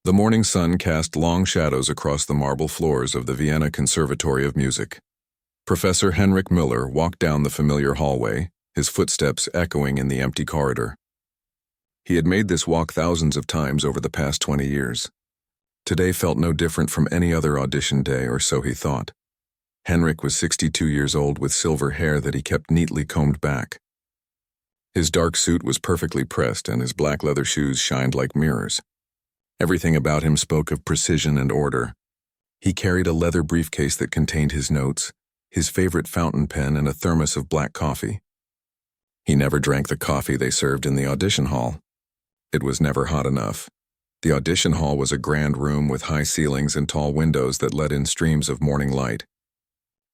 The morning sun cast long shadows across the marble floors of the Vienna Conservatory of Music. Professor Henrik Müller walked down the familiar hallway, his footsteps echoing in the empty corridor. He had made this walk thousands of times over the past 20 years. Today felt no different from any other audition day, or so he thought. Henrik was 62 years old with silver hair that he kept neatly combed back. His dark suit was perfectly pressed and his black leather shoes shined like mirrors. Everything about him spoke of precision and order. He carried a leather briefcase that contained his notes, his favorite fountain pen, and a thermos of black coffee. He never drank the coffee they served in the audition hall. It was never hot enough. The audition hall was a grand room with high ceilings and tall windows that let in streams of morning light.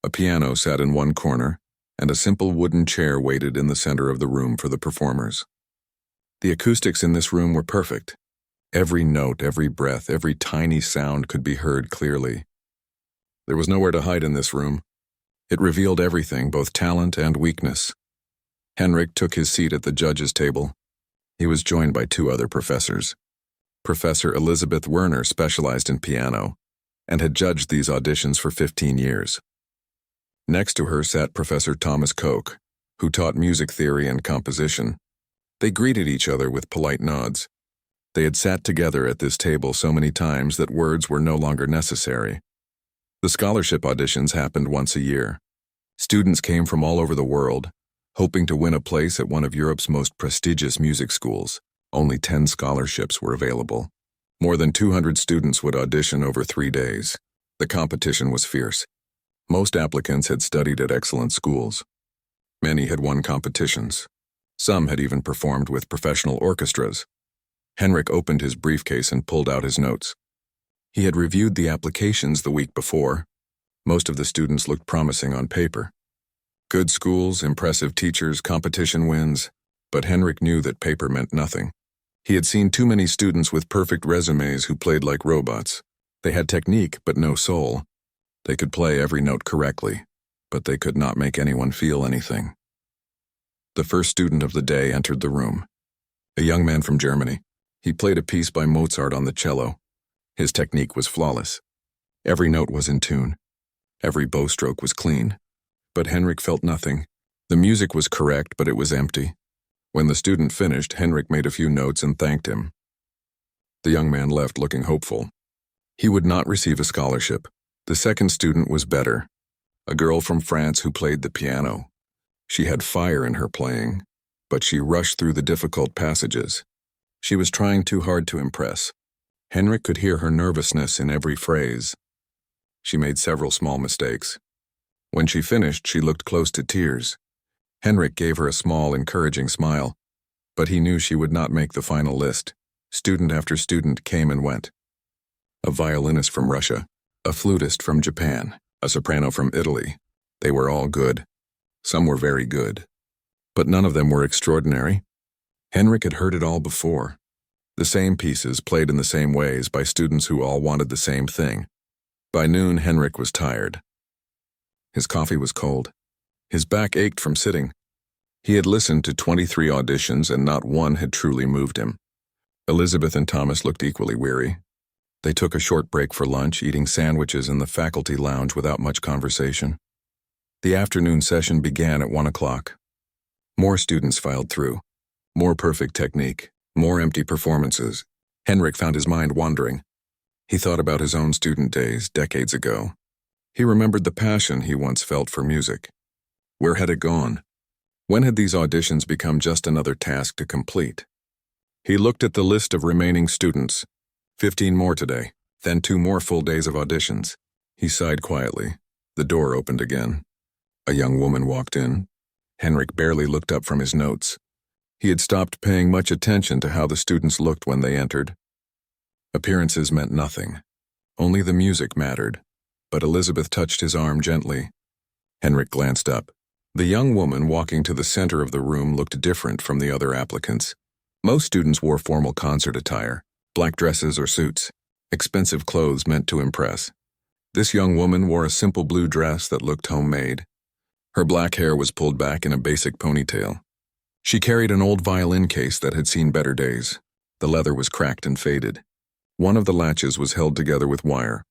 A piano sat in one corner, and a simple wooden chair waited in the center of the room for the performers. The acoustics in this room were perfect. Every note, every breath, every tiny sound could be heard clearly. There was nowhere to hide in this room. It revealed everything, both talent and weakness. Henrik took his seat at the judges' table. He was joined by two other professors. Professor Elisabeth Werner specialized in piano and had judged these auditions for 15 years. Next to her sat Professor Thomas Koch, who taught music theory and composition. They greeted each other with polite nods. They had sat together at this table so many times that words were no longer necessary. The scholarship auditions happened once a year. Students came from all over the world, hoping to win a place at one of Europe's most prestigious music schools. Only 10 scholarships were available. More than 200 students would audition over 3 days. The competition was fierce. Most applicants had studied at excellent schools. Many had won competitions. Some had even performed with professional orchestras. Henrik opened his briefcase and pulled out his notes. He had reviewed the applications the week before. Most of the students looked promising on paper. Good schools, impressive teachers, competition wins, but Henrik knew that paper meant nothing. He had seen too many students with perfect resumes who played like robots. They had technique, but no soul. They could play every note correctly, but they could not make anyone feel anything. The first student of the day entered the room. A young man from Germany. He played a piece by Mozart on the cello. His technique was flawless. Every note was in tune. Every bow stroke was clean. But Henrik felt nothing. The music was correct, but it was empty. When the student finished, Henrik made a few notes and thanked him. The young man left looking hopeful. He would not receive a scholarship. The second student was better. A girl from France who played the piano. She had fire in her playing, but she rushed through the difficult passages. She was trying too hard to impress. Henrik could hear her nervousness in every phrase. She made several small mistakes. When she finished, she looked close to tears. Henrik gave her a small, encouraging smile, but he knew she would not make the final list. Student after student came and went. A violinist from Russia, a flutist from Japan, a soprano from Italy. They were all good. Some were very good. But none of them were extraordinary. Henrik had heard it all before. The same pieces played in the same ways by students who all wanted the same thing. By noon, Henrik was tired. His coffee was cold. His back ached from sitting. He had listened to 23 auditions and not one had truly moved him. Elisabeth and Thomas looked equally weary. They took a short break for lunch, eating sandwiches in the faculty lounge without much conversation. The afternoon session began at 1 o'clock. More students filed through. More perfect technique. More empty performances. Henrik found his mind wandering. He thought about his own student days, decades ago. He remembered the passion he once felt for music. Where had it gone? When had these auditions become just another task to complete? He looked at the list of remaining students. 15 more today, then 2 more full days of auditions. He sighed quietly. The door opened again. A young woman walked in. Henrik barely looked up from his notes. He had stopped paying much attention to how the students looked when they entered. Appearances meant nothing. Only the music mattered. But Elisabeth touched his arm gently. Henrik glanced up. The young woman walking to the center of the room looked different from the other applicants. Most students wore formal concert attire, black dresses or suits, expensive clothes meant to impress. This young woman wore a simple blue dress that looked homemade. Her black hair was pulled back in a basic ponytail. She carried an old violin case that had seen better days. The leather was cracked and faded. One of the latches was held together with wire.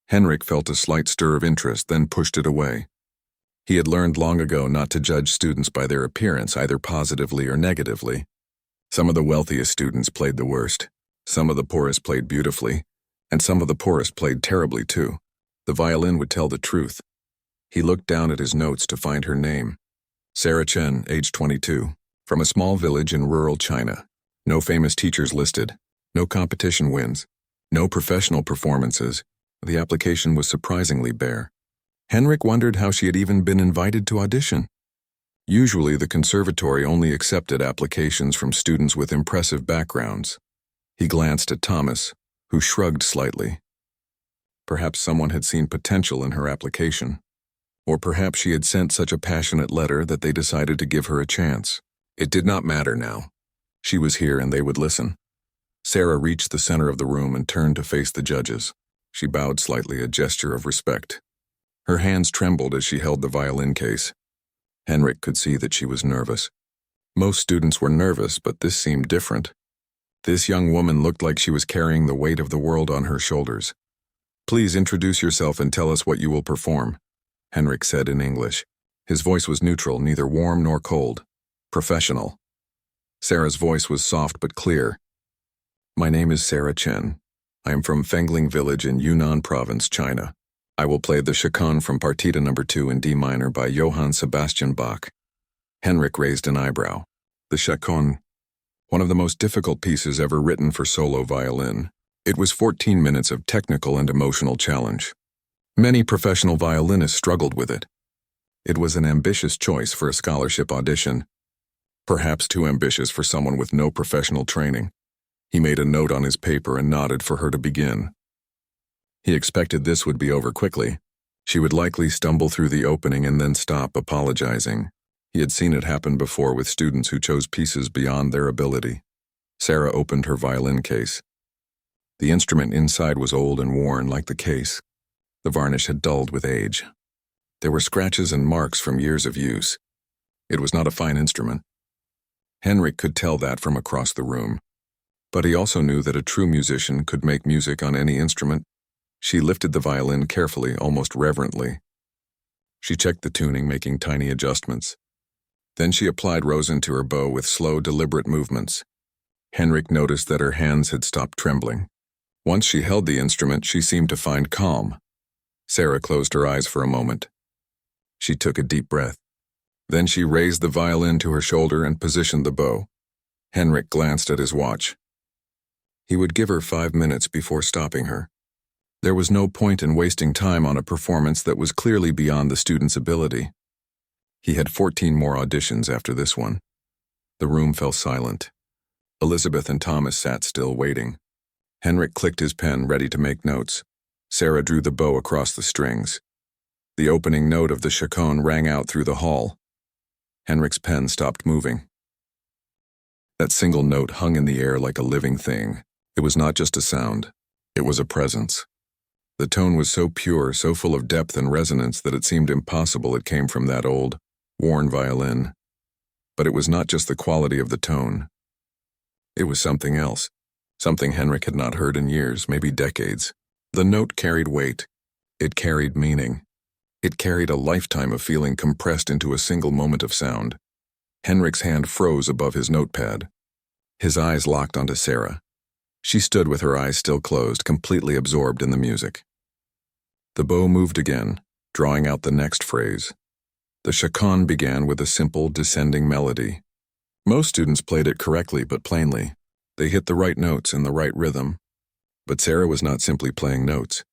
Henrik felt a slight stir of interest, then pushed it away. He had learned long ago not to judge students by their appearance, either positively or negatively. Some of the wealthiest students played the worst. Some of the poorest played beautifully, and some of the poorest played terribly too. The violin would tell the truth. He looked down at his notes to find her name. Sarah Chen, age 22, from a small village in rural China. No famous teachers listed, no competition wins, no professional performances. The application was surprisingly bare. Henrik wondered how she had even been invited to audition. Usually, the conservatory only accepted applications from students with impressive backgrounds. He glanced at Thomas, who shrugged slightly. Perhaps someone had seen potential in her application. Or perhaps she had sent such a passionate letter that they decided to give her a chance. It did not matter now. She was here and they would listen. Sarah reached the center of the room and turned to face the judges. She bowed slightly, a gesture of respect. Her hands trembled as she held the violin case. Henrik could see that she was nervous. Most students were nervous, but this seemed different. This young woman looked like she was carrying the weight of the world on her shoulders. "Please introduce yourself and tell us what you will perform," Henrik said in English. His voice was neutral, neither warm nor cold. Professional. Sarah's voice was soft but clear. "My name is Sarah Chen. I am from Fengling Village in Yunnan Province, China. I will play the Chaconne from Partita No. 2 in D minor by Johann Sebastian Bach." Henrik raised an eyebrow. The Chaconne, one of the most difficult pieces ever written for solo violin. It was 14 minutes of technical and emotional challenge. Many professional violinists struggled with it. It was an ambitious choice for a scholarship audition, perhaps too ambitious for someone with no professional training. He made a note on his paper and nodded for her to begin. He expected this would be over quickly. She would likely stumble through the opening and then stop, apologizing. He had seen it happen before with students who chose pieces beyond their ability. Sarah opened her violin case. The instrument inside was old and worn like the case. The varnish had dulled with age. There were scratches and marks from years of use. It was not a fine instrument. Henrik could tell that from across the room. But he also knew that a true musician could make music on any instrument. She lifted the violin carefully, almost reverently. She checked the tuning, making tiny adjustments. Then she applied rosin to her bow with slow, deliberate movements. Henrik noticed that her hands had stopped trembling. Once she held the instrument, she seemed to find calm. Sarah closed her eyes for a moment. She took a deep breath. Then she raised the violin to her shoulder and positioned the bow. Henrik glanced at his watch. He would give her 5 minutes before stopping her. There was no point in wasting time on a performance that was clearly beyond the student's ability. He had 14 more auditions after this one. The room fell silent. Elizabeth and Thomas sat still, waiting. Henrik clicked his pen, ready to make notes. Sarah drew the bow across the strings. The opening note of the Chaconne rang out through the hall. Henrik's pen stopped moving. That single note hung in the air like a living thing. It was not just a sound. It was a presence. The tone was so pure, so full of depth and resonance that it seemed impossible it came from that old, worn violin. But it was not just the quality of the tone. It was something else, something Henrik had not heard in years, maybe decades. The note carried weight. It carried meaning. It carried a lifetime of feeling compressed into a single moment of sound. Henrik's hand froze above his notepad. His eyes locked onto Sarah. She stood with her eyes still closed, completely absorbed in the music. The bow moved again, drawing out the next phrase. The Chaconne began with a simple, descending melody. Most students played it correctly but plainly. They hit the right notes in the right rhythm. But Sarah was not simply playing notes.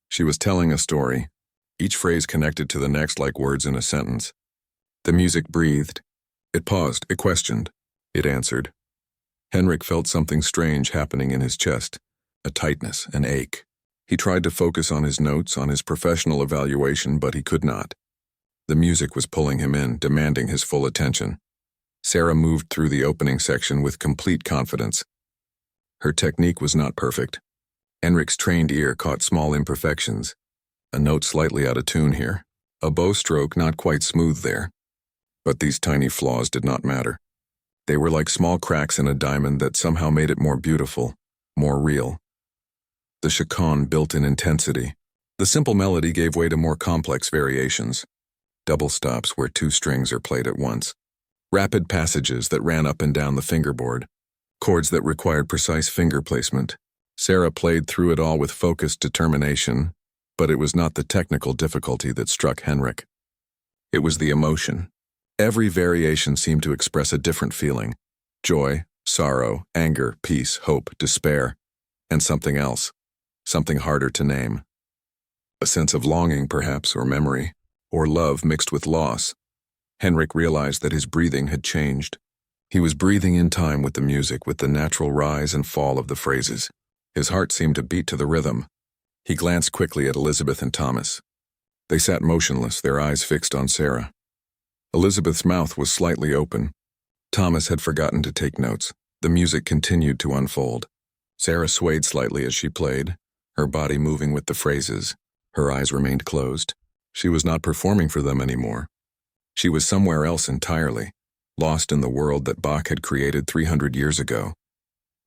She was telling a story, each phrase connected to the next like words in a sentence. The music breathed. It paused, it questioned, it answered. Henrik felt something strange happening in his chest, a tightness, an ache. He tried to focus on his notes, on his professional evaluation, but he could not. The music was pulling him in, demanding his full attention. Sarah moved through the opening section with complete confidence. Her technique was not perfect. Henrik's trained ear caught small imperfections. A note slightly out of tune here, a bow stroke not quite smooth there. But these tiny flaws did not matter. They were like small cracks in a diamond that somehow made it more beautiful, more real. The chaconne built in intensity. The simple melody gave way to more complex variations. Double stops where two strings are played at once. Rapid passages that ran up and down the fingerboard. Chords that required precise finger placement. Sarah played through it all with focused determination, but it was not the technical difficulty that struck Henrik. It was the emotion. Every variation seemed to express a different feeling. Joy, sorrow, anger, peace, hope, despair, and something else. Something harder to name. A sense of longing, perhaps, or memory, or love mixed with loss. Henrik realized that his breathing had changed. He was breathing in time with the music, with the natural rise and fall of the phrases. His heart seemed to beat to the rhythm. He glanced quickly at Elizabeth and Thomas. They sat motionless, their eyes fixed on Sarah. Elizabeth's mouth was slightly open. Thomas had forgotten to take notes. The music continued to unfold. Sarah swayed slightly as she played, her body moving with the phrases. Her eyes remained closed. She was not performing for them anymore. She was somewhere else entirely, lost in the world that Bach had created 300 years ago.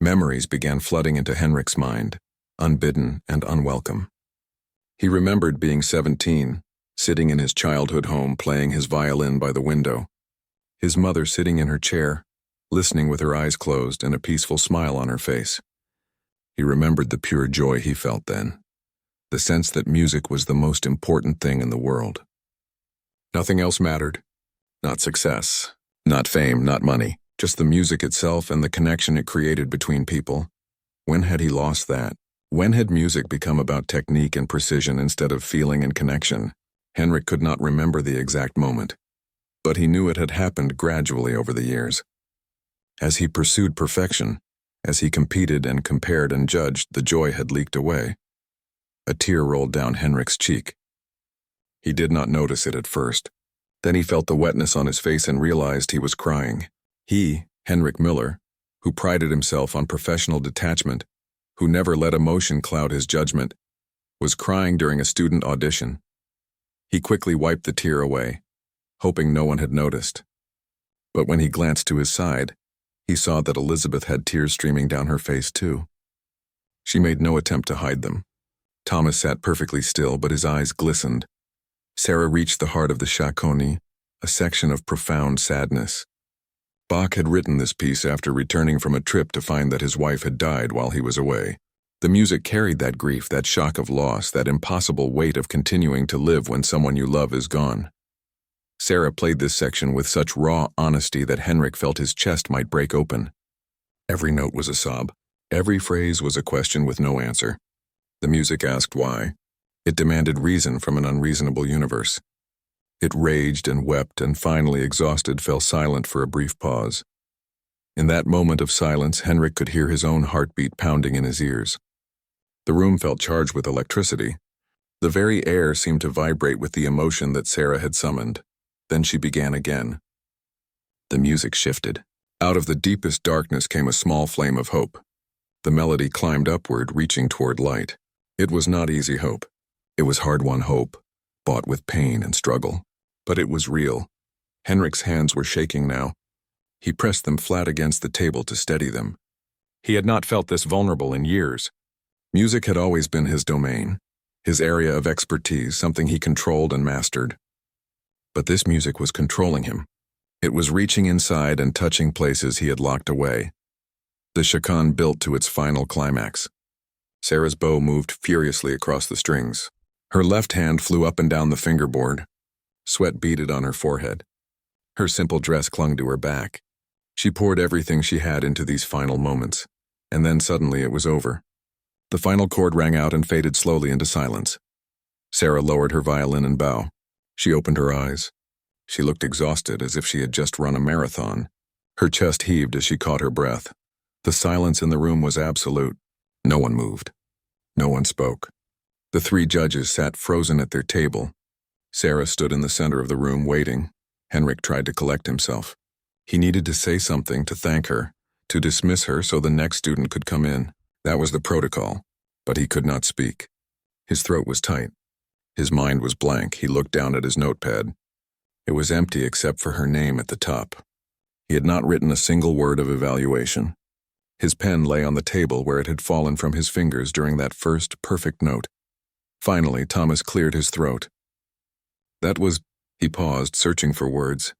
Memories began flooding into Henrik's mind, unbidden and unwelcome. He remembered being 17, sitting in his childhood home playing his violin by the window. His mother sitting in her chair, listening with her eyes closed and a peaceful smile on her face. He remembered the pure joy he felt then, the sense that music was the most important thing in the world. Nothing else mattered. Not success, not fame, not money, just the music itself and the connection it created between people. When had he lost that? When had music become about technique and precision instead of feeling and connection? Henrik could not remember the exact moment, but he knew it had happened gradually over the years. As he pursued perfection, as he competed and compared and judged, the joy had leaked away. A tear rolled down Henrik's cheek. He did not notice it at first. Then he felt the wetness on his face and realized he was crying. He, Henrik Miller, who prided himself on professional detachment, who never let emotion cloud his judgment, was crying during a student audition. He quickly wiped the tear away, hoping no one had noticed. But when he glanced to his side, he saw that Elizabeth had tears streaming down her face too. She made no attempt to hide them. Thomas sat perfectly still, but his eyes glistened. Sarah reached the heart of the chaconne, a section of profound sadness. Bach had written this piece after returning from a trip to find that his wife had died while he was away. The music carried that grief, that shock of loss, that impossible weight of continuing to live when someone you love is gone. Sarah played this section with such raw honesty that Henrik felt his chest might break open. Every note was a sob. Every phrase was a question with no answer. The music asked why. It demanded reason from an unreasonable universe. It raged and wept and finally, exhausted, fell silent for a brief pause. In that moment of silence, Henrik could hear his own heartbeat pounding in his ears. The room felt charged with electricity. The very air seemed to vibrate with the emotion that Sarah had summoned. Then she began again. The music shifted. Out of the deepest darkness came a small flame of hope. The melody climbed upward, reaching toward light. It was not easy hope. It was hard-won hope, bought with pain and struggle. But it was real. Henrik's hands were shaking now. He pressed them flat against the table to steady them. He had not felt this vulnerable in years. Music had always been his domain, his area of expertise, something he controlled and mastered. But this music was controlling him. It was reaching inside and touching places he had locked away. The chaconne built to its final climax. Sarah's bow moved furiously across the strings. Her left hand flew up and down the fingerboard. Sweat beaded on her forehead. Her simple dress clung to her back. She poured everything she had into these final moments, and then suddenly it was over. The final chord rang out and faded slowly into silence. Sarah lowered her violin and bow. She opened her eyes. She looked exhausted, as if she had just run a marathon. Her chest heaved as she caught her breath. The silence in the room was absolute. No one moved. No one spoke. The three judges sat frozen at their table. Sarah stood in the center of the room, waiting. Henrik tried to collect himself. He needed to say something, to thank her, to dismiss her so the next student could come in. That was the protocol, but he could not speak. His throat was tight. His mind was blank. He looked down at his notepad. It was empty except for her name at the top. He had not written a single word of evaluation. His pen lay on the table where it had fallen from his fingers during that first perfect note. Finally, Thomas cleared his throat. That was... He paused, searching for words.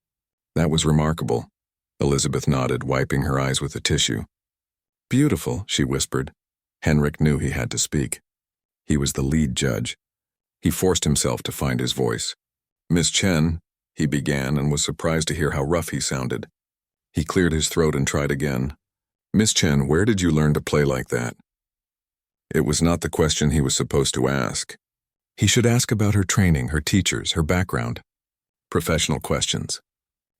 That was remarkable. Elizabeth nodded, wiping her eyes with a tissue. Beautiful, she whispered. Henrik knew he had to speak. He was the lead judge. He forced himself to find his voice. Miss Chen, he began, and was surprised to hear how rough he sounded. He cleared his throat and tried again. Miss Chen, where did you learn to play like that? It was not the question he was supposed to ask. He should ask about her training, her teachers, her background. Professional questions.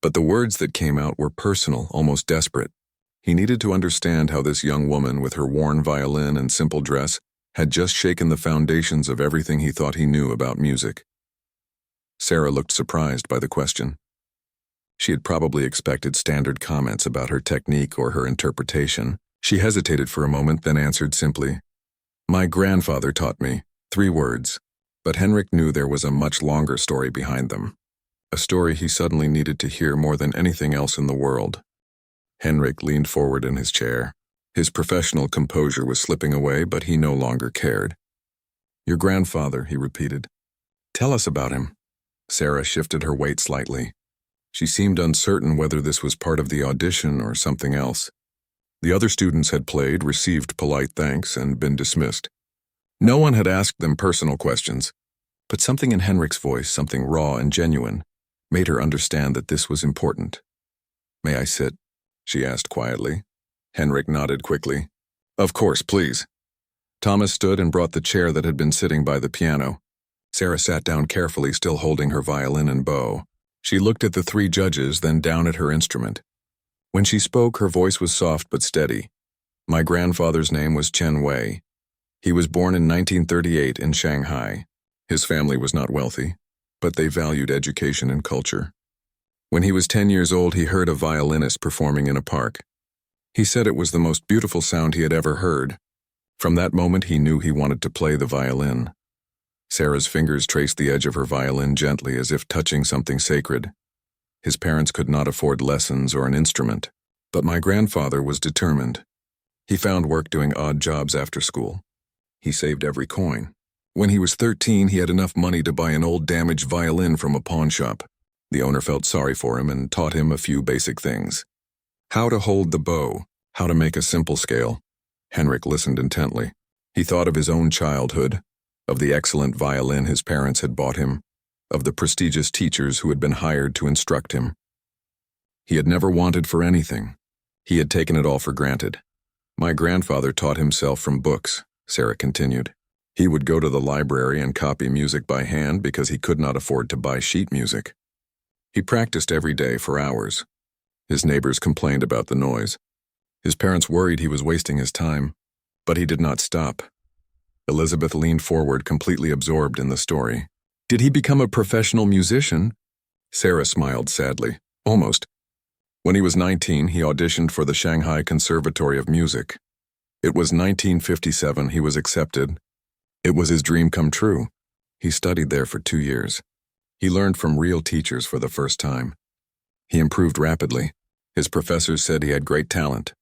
But the words that came out were personal, almost desperate. He needed to understand how this young woman, with her worn violin and simple dress, had just shaken the foundations of everything he thought he knew about music. Sarah looked surprised by the question. She had probably expected standard comments about her technique or her interpretation. She hesitated for a moment, then answered simply, My grandfather taught me, 3 words. But Henrik knew there was a much longer story behind them. A story he suddenly needed to hear more than anything else in the world. Henrik leaned forward in his chair. His professional composure was slipping away, but he no longer cared. Your grandfather, he repeated. Tell us about him. Sarah shifted her weight slightly. She seemed uncertain whether this was part of the audition or something else. The other students had played, received polite thanks, and been dismissed. No one had asked them personal questions, but something in Henrik's voice, something raw and genuine, made her understand that this was important. May I sit? She asked quietly. Henrik nodded quickly. Of course, please. Thomas stood and brought the chair that had been sitting by the piano. Sarah sat down carefully, still holding her violin and bow. She looked at the 3 judges, then down at her instrument. When she spoke, her voice was soft but steady. My grandfather's name was Chen Wei. He was born in 1938 in Shanghai. His family was not wealthy, but they valued education and culture. When he was 10 years old, he heard a violinist performing in a park. He said it was the most beautiful sound he had ever heard. From that moment, he knew he wanted to play the violin. Sarah's fingers traced the edge of her violin gently, as if touching something sacred. His parents could not afford lessons or an instrument, but my grandfather was determined. He found work doing odd jobs after school. He saved every coin. When he was 13, he had enough money to buy an old damaged violin from a pawn shop. The owner felt sorry for him and taught him a few basic things. How to hold the bow, how to make a simple scale. Henrik listened intently. He thought of his own childhood, of the excellent violin his parents had bought him, of the prestigious teachers who had been hired to instruct him. He had never wanted for anything. He had taken it all for granted. My grandfather taught himself from books, Sarah continued. He would go to the library and copy music by hand because he could not afford to buy sheet music. He practiced every day for hours. His neighbors complained about the noise. His parents worried he was wasting his time, but he did not stop. Elizabeth leaned forward, completely absorbed in the story. Did he become a professional musician? Sarah smiled sadly. Almost. When he was 19, he auditioned for the Shanghai Conservatory of Music. It was 1957 he was accepted. It was his dream come true. He studied there for 2 years. He learned from real teachers for the first time. He improved rapidly. His professors said he had great talent.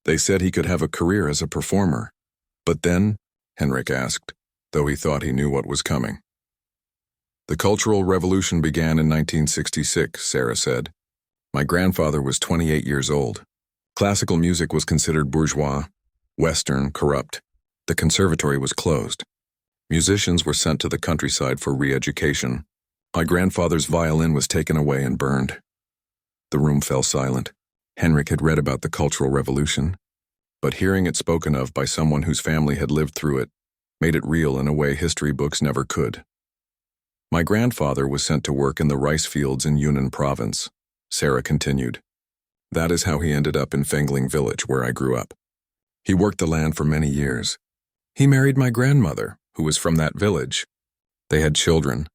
They said he could have a career as a performer. But then, Henrik asked, though he thought he knew what was coming. The Cultural Revolution began in 1966, Sarah said. My grandfather was 28 years old. Classical music was considered bourgeois, Western, corrupt. The conservatory was closed. Musicians were sent to the countryside for re-education. My grandfather's violin was taken away and burned. The room fell silent. Henrik had read about the Cultural Revolution, but hearing it spoken of by someone whose family had lived through it made it real in a way history books never could. My grandfather was sent to work in the rice fields in Yunnan province, Sarah continued. That is how he ended up in Fengling village, where I grew up. He worked the land for many years. He married my grandmother, who was from that village. They had children.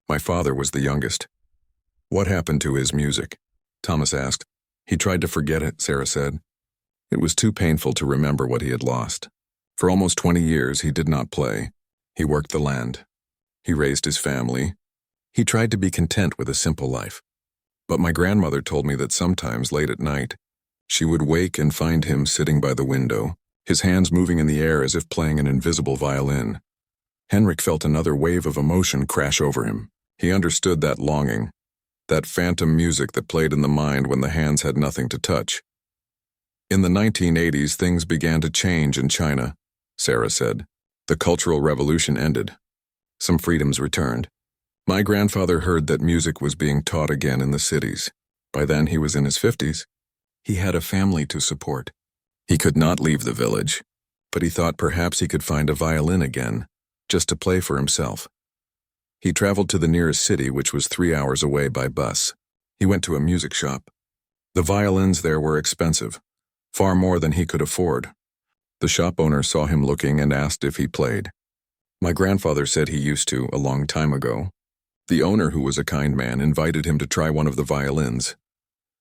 My father was the youngest. What happened to his music? Thomas asked. He tried to forget it, Sarah said. It was too painful to remember what he had lost. For almost 20 years, he did not play. He worked the land. He raised his family. He tried to be content with a simple life. But my grandmother told me that sometimes, late at night, She would wake and find him sitting by the window, his hands moving in the air as if playing an invisible violin. Henrik felt another wave of emotion crash over him. He understood that longing, that phantom music that played in the mind when the hands had nothing to touch. In the 1980s, things began to change in China, Sarah said. The Cultural Revolution ended. Some freedoms returned. My grandfather heard that music was being taught again in the cities. By then he was in his 50s. He had a family to support. He could not leave the village, but he thought perhaps he could find a violin again, just to play for himself. He traveled to the nearest city, which was 3 hours away by bus. He went to a music shop. The violins there were expensive, far more than he could afford. The shop owner saw him looking and asked if he played. My grandfather said he used to, a long time ago. The owner, who was a kind man, invited him to try one of the violins.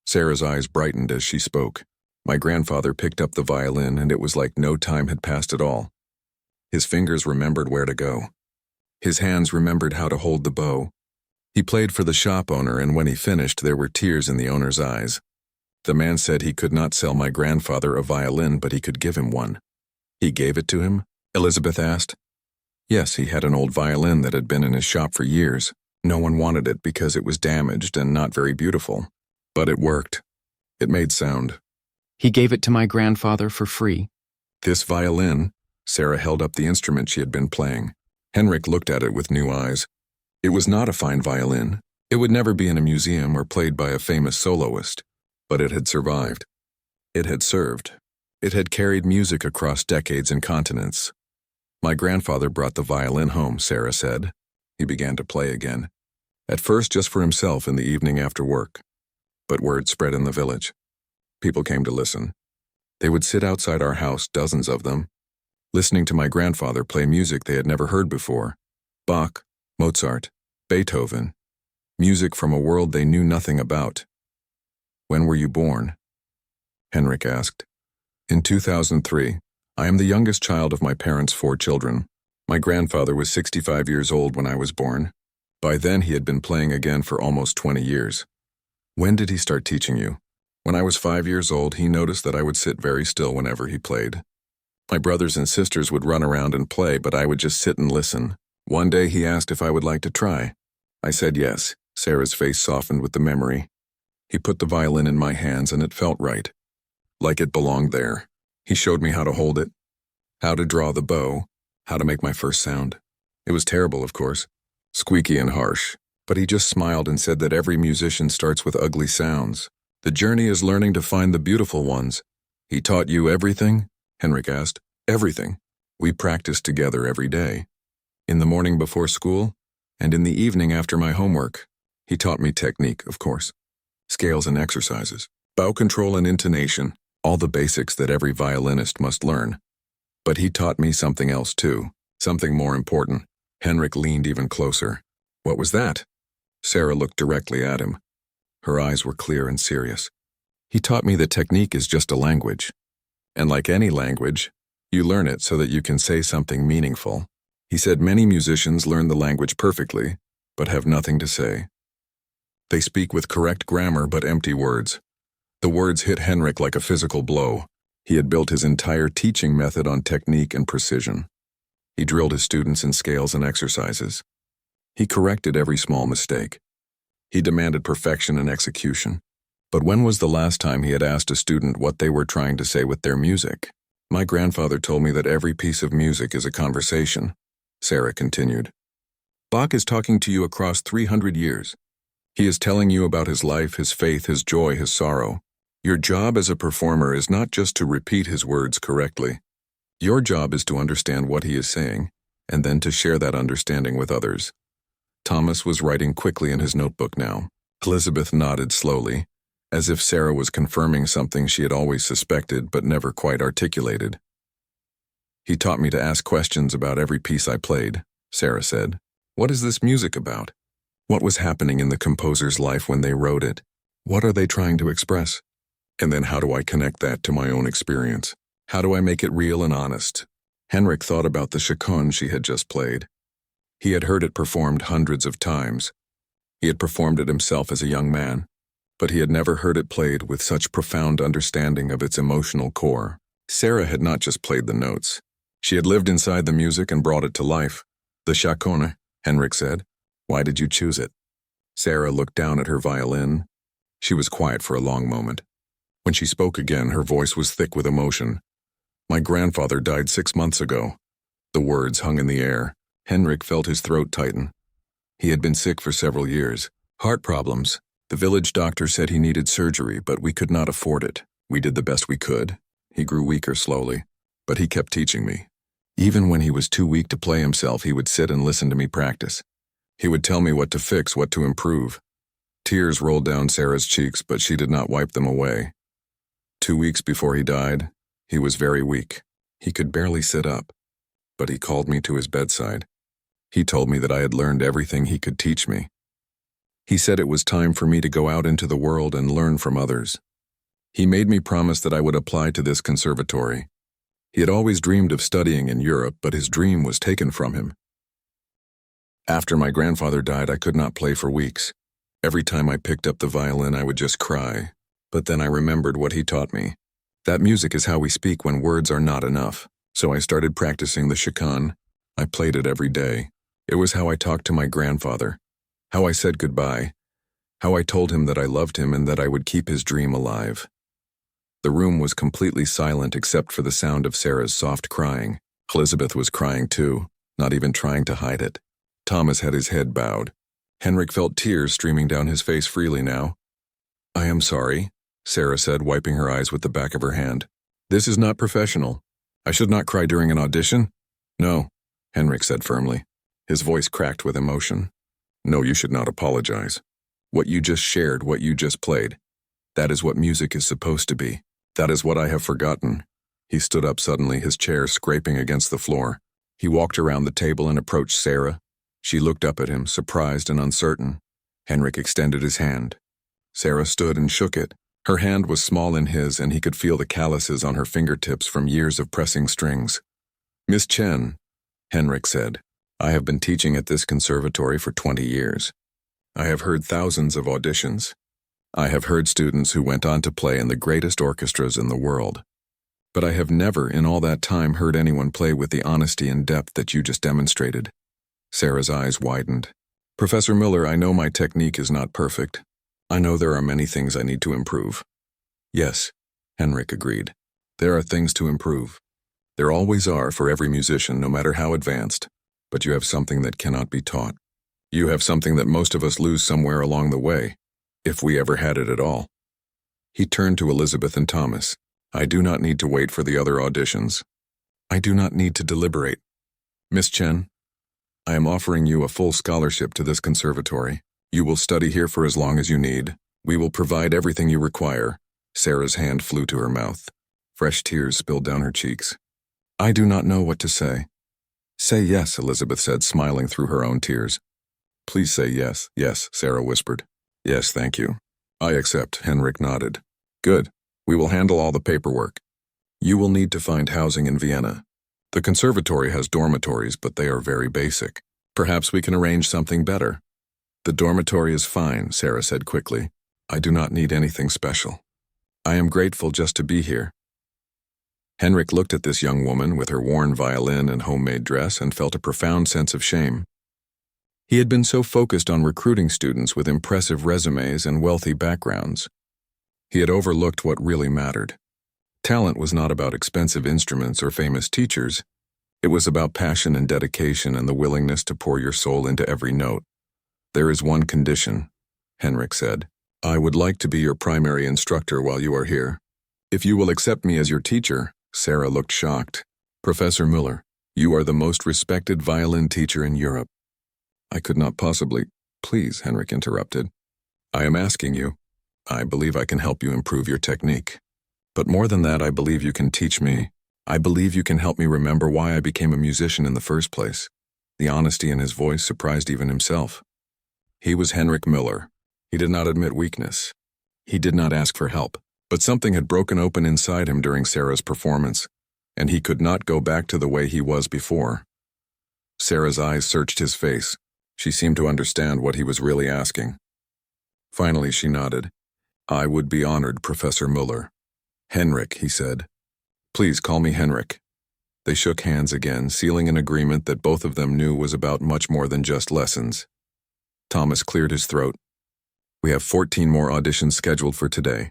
Sarah's eyes brightened as she spoke. My grandfather picked up the violin, and it was like no time had passed at all. His fingers remembered where to go. His hands remembered how to hold the bow. He played for the shop owner, and when he finished, there were tears in the owner's eyes. The man said he could not sell my grandfather a violin, but he could give him one. He gave it to him? Elizabeth asked. Yes, he had an old violin that had been in his shop for years. No one wanted it because it was damaged and not very beautiful. But it worked. It made sound. He gave it to my grandfather for free. This violin, Sarah held up the instrument she had been playing. Henrik looked at it with new eyes. It was not a fine violin. It would never be in a museum or played by a famous soloist. But it had survived. It had served. It had carried music across decades and continents. My grandfather brought the violin home, Sarah said. He began to play again. At first just for himself in the evening after work. But word spread in the village. People came to listen. They would sit outside our house, dozens of them, listening to my grandfather play music they had never heard before. Bach, Mozart, Beethoven. Music from a world they knew nothing about. When were you born? Henrik asked. In 2003. I am the youngest child of my parents' 4 children. My grandfather was 65 years old when I was born. By then he had been playing again for almost 20 years. When did he start teaching you? When I was 5 years old, he noticed that I would sit very still whenever he played. My brothers and sisters would run around and play, but I would just sit and listen. One day he asked if I would like to try. I said yes. Sarah's face softened with the memory. He put the violin in my hands and it felt right. Like it belonged there. He showed me how to hold it, how to draw the bow, how to make my first sound. It was terrible, of course, squeaky and harsh, but he just smiled and said that every musician starts with ugly sounds. The journey is learning to find the beautiful ones. He taught you everything? Henrik asked. Everything. We practiced together every day. In the morning before school, and in the evening after my homework. He taught me technique, of course. Scales and exercises, bow control and intonation, all the basics that every violinist must learn. But he taught me something else too, something more important. Henrik leaned even closer. What was that? Sarah looked directly at him. Her eyes were clear and serious. He taught me that technique is just a language. And like any language, you learn it so that you can say something meaningful. He said many musicians learn the language perfectly, but have nothing to say. They speak with correct grammar but empty words. The words hit Henrik like a physical blow. He had built his entire teaching method on technique and precision. He drilled his students in scales and exercises. He corrected every small mistake. He demanded perfection and execution. But when was the last time he had asked a student what they were trying to say with their music? My grandfather told me that every piece of music is a conversation, Sarah continued. Bach is talking to you across 300 years. He is telling you about his life, his faith, his joy, his sorrow. Your job as a performer is not just to repeat his words correctly. Your job is to understand what he is saying, and then to share that understanding with others. Thomas was writing quickly in his notebook now. Elizabeth nodded slowly, as if Sarah was confirming something she had always suspected but never quite articulated. He taught me to ask questions about every piece I played, Sarah said. What is this music about? What was happening in the composer's life when they wrote it? What are they trying to express? And then how do I connect that to my own experience? How do I make it real and honest? Henrik thought about the chaconne she had just played. He had heard it performed hundreds of times. He had performed it himself as a young man. but he had never heard it played with such profound understanding of its emotional core. Sarah had not just played the notes. She had lived inside the music and brought it to life. The chaconne, Henrik said. Why did you choose it? Sarah looked down at her violin. She was quiet for a long moment. When she spoke again, her voice was thick with emotion. My grandfather died 6 months ago. The words hung in the air. Henrik felt his throat tighten. He had been sick for several years. Heart problems. The village doctor said he needed surgery, but we could not afford it. We did the best we could. He grew weaker slowly, but he kept teaching me. Even when he was too weak to play himself, he would sit and listen to me practice. He would tell me what to fix, what to improve. Tears rolled down Sarah's cheeks, but she did not wipe them away. 2 weeks before he died, he was very weak. He could barely sit up, but he called me to his bedside. He told me that I had learned everything he could teach me. He said it was time for me to go out into the world and learn from others. He made me promise that I would apply to this conservatory. He had always dreamed of studying in Europe, but his dream was taken from him. After my grandfather died, I could not play for weeks. Every time I picked up the violin, I would just cry. But then I remembered what he taught me. That music is how we speak when words are not enough. So I started practicing the chaconne. I played it every day. It was how I talked to my grandfather, how I said goodbye, how I told him that I loved him and that I would keep his dream alive. The room was completely silent except for the sound of Sarah's soft crying. Elizabeth was crying too, not even trying to hide it. Thomas had his head bowed. Henrik felt tears streaming down his face freely now. I am sorry, Sarah said, wiping her eyes with the back of her hand. This is not professional. I should not cry during an audition? No, Henrik said firmly. His voice cracked with emotion. No, you should not apologize. What you just shared, what you just played, that is what music is supposed to be. That is what I have forgotten. He stood up suddenly, his chair scraping against the floor. He walked around the table and approached Sarah. She looked up at him, surprised and uncertain. Henrik extended his hand. Sarah stood and shook it. Her hand was small in his, and he could feel the calluses on her fingertips from years of pressing strings. Miss Chen, Henrik said, I have been teaching at this conservatory for 20 years. I have heard thousands of auditions. I have heard students who went on to play in the greatest orchestras in the world. But I have never in all that time heard anyone play with the honesty and depth that you just demonstrated. Sarah's eyes widened. Professor Miller, I know my technique is not perfect. I know there are many things I need to improve. Yes, Henrik agreed. There are things to improve. There always are for every musician, no matter how advanced. But you have something that cannot be taught. You have something that most of us lose somewhere along the way, if we ever had it at all. He turned to Elizabeth and Thomas. I do not need to wait for the other auditions. I do not need to deliberate. Miss Chen, I am offering you a full scholarship to this conservatory. You will study here for as long as you need. We will provide everything you require. Sarah's hand flew to her mouth. Fresh tears spilled down her cheeks. I do not know what to say. Say yes, Elizabeth said, smiling through her own tears. Please say yes. Yes, Sarah whispered. Yes, thank you. I accept, Henrik nodded. Good. We will handle all the paperwork. You will need to find housing in Vienna. The conservatory has dormitories, but they are very basic. Perhaps we can arrange something better. The dormitory is fine, Sarah said quickly. I do not need anything special. I am grateful just to be here. Henrik looked at this young woman with her worn violin and homemade dress and felt a profound sense of shame. He had been so focused on recruiting students with impressive resumes and wealthy backgrounds. He had overlooked what really mattered. Talent was not about expensive instruments or famous teachers. It was about passion and dedication and the willingness to pour your soul into every note. There is one condition, Henrik said. I would like to be your primary instructor while you are here. If you will accept me as your teacher, Sarah looked shocked. Professor Müller, you are the most respected violin teacher in Europe. I could not possibly. Please, Henrik interrupted. I am asking you. I believe I can help you improve your technique. But more than that, I believe you can teach me. I believe you can help me remember why I became a musician in the first place. The honesty in his voice surprised even himself. He was Henrik Müller. He did not admit weakness. He did not ask for help, but something had broken open inside him during Sarah's performance, and he could not go back to the way he was before. Sarah's eyes searched his face. She seemed to understand what he was really asking. Finally, she nodded. I would be honored, Professor Muller. Henrik, he said. Please call me Henrik. They shook hands again, sealing an agreement that both of them knew was about much more than just lessons. Thomas cleared his throat. We have 14 more auditions scheduled for today.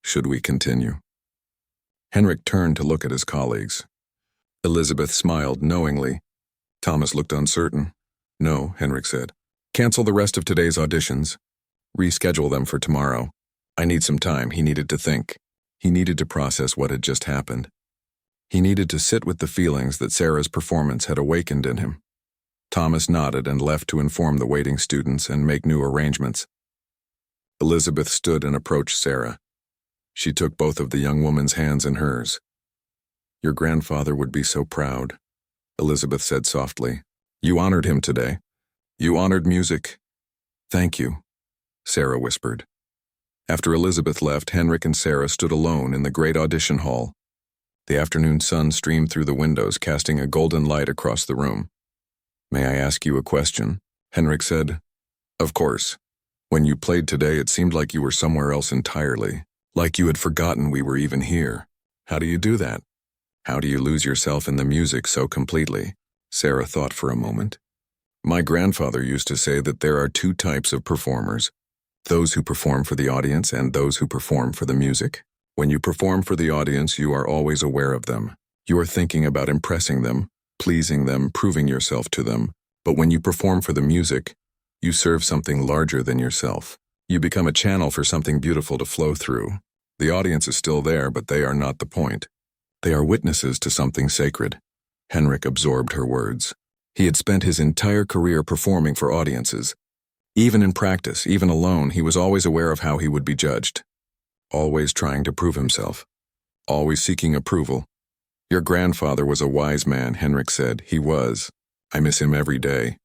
Should we continue? Henrik turned to look at his colleagues. Elizabeth smiled knowingly. Thomas looked uncertain. No, Henrik said. Cancel the rest of today's auditions. Reschedule them for tomorrow. I need some time. He needed to think. He needed to process what had just happened. He needed to sit with the feelings that Sarah's performance had awakened in him. Thomas nodded and left to inform the waiting students and make new arrangements. Elizabeth stood and approached Sarah. She took both of the young woman's hands in hers. Your grandfather would be so proud, Elizabeth said softly. You honored him today. You honored music. Thank you, Sarah whispered. After Elizabeth left, Henrik and Sarah stood alone in the great audition hall. The afternoon sun streamed through the windows, casting a golden light across the room. May I ask you a question? Henrik said. Of course. When you played today, it seemed like you were somewhere else entirely, like you had forgotten we were even here. How do you do that? How do you lose yourself in the music so completely? Sarah thought for a moment. My grandfather used to say that there are two types of performers, those who perform for the audience and those who perform for the music. When you perform for the audience, you are always aware of them. You are thinking about impressing them, pleasing them, proving yourself to them. But when you perform for the music, you serve something larger than yourself. You become a channel for something beautiful to flow through. The audience is still there, but they are not the point. They are witnesses to something sacred. Henrik absorbed her words. He had spent his entire career performing for audiences. Even in practice, even alone, he was always aware of how he would be judged. Always trying to prove himself. Always seeking approval. Your grandfather was a wise man, Henrik said. He was. I miss him every day.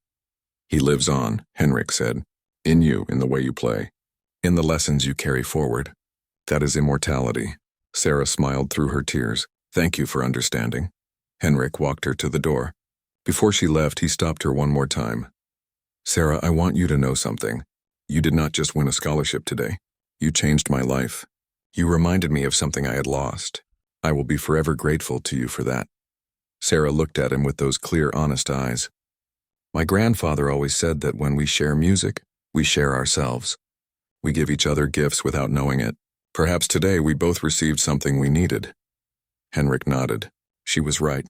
He lives on, Henrik said. In you, in the way you play. In the lessons you carry forward. That is immortality. Sarah smiled through her tears. Thank you for understanding. Henrik walked her to the door. Before she left, he stopped her one more time. Sarah, I want you to know something. You did not just win a scholarship today. You changed my life. You reminded me of something I had lost. I will be forever grateful to you for that. Sarah looked at him with those clear, honest eyes. My grandfather always said that when we share music, we share ourselves. We give each other gifts without knowing it. Perhaps today we both received something we needed. Henrik nodded. She was right.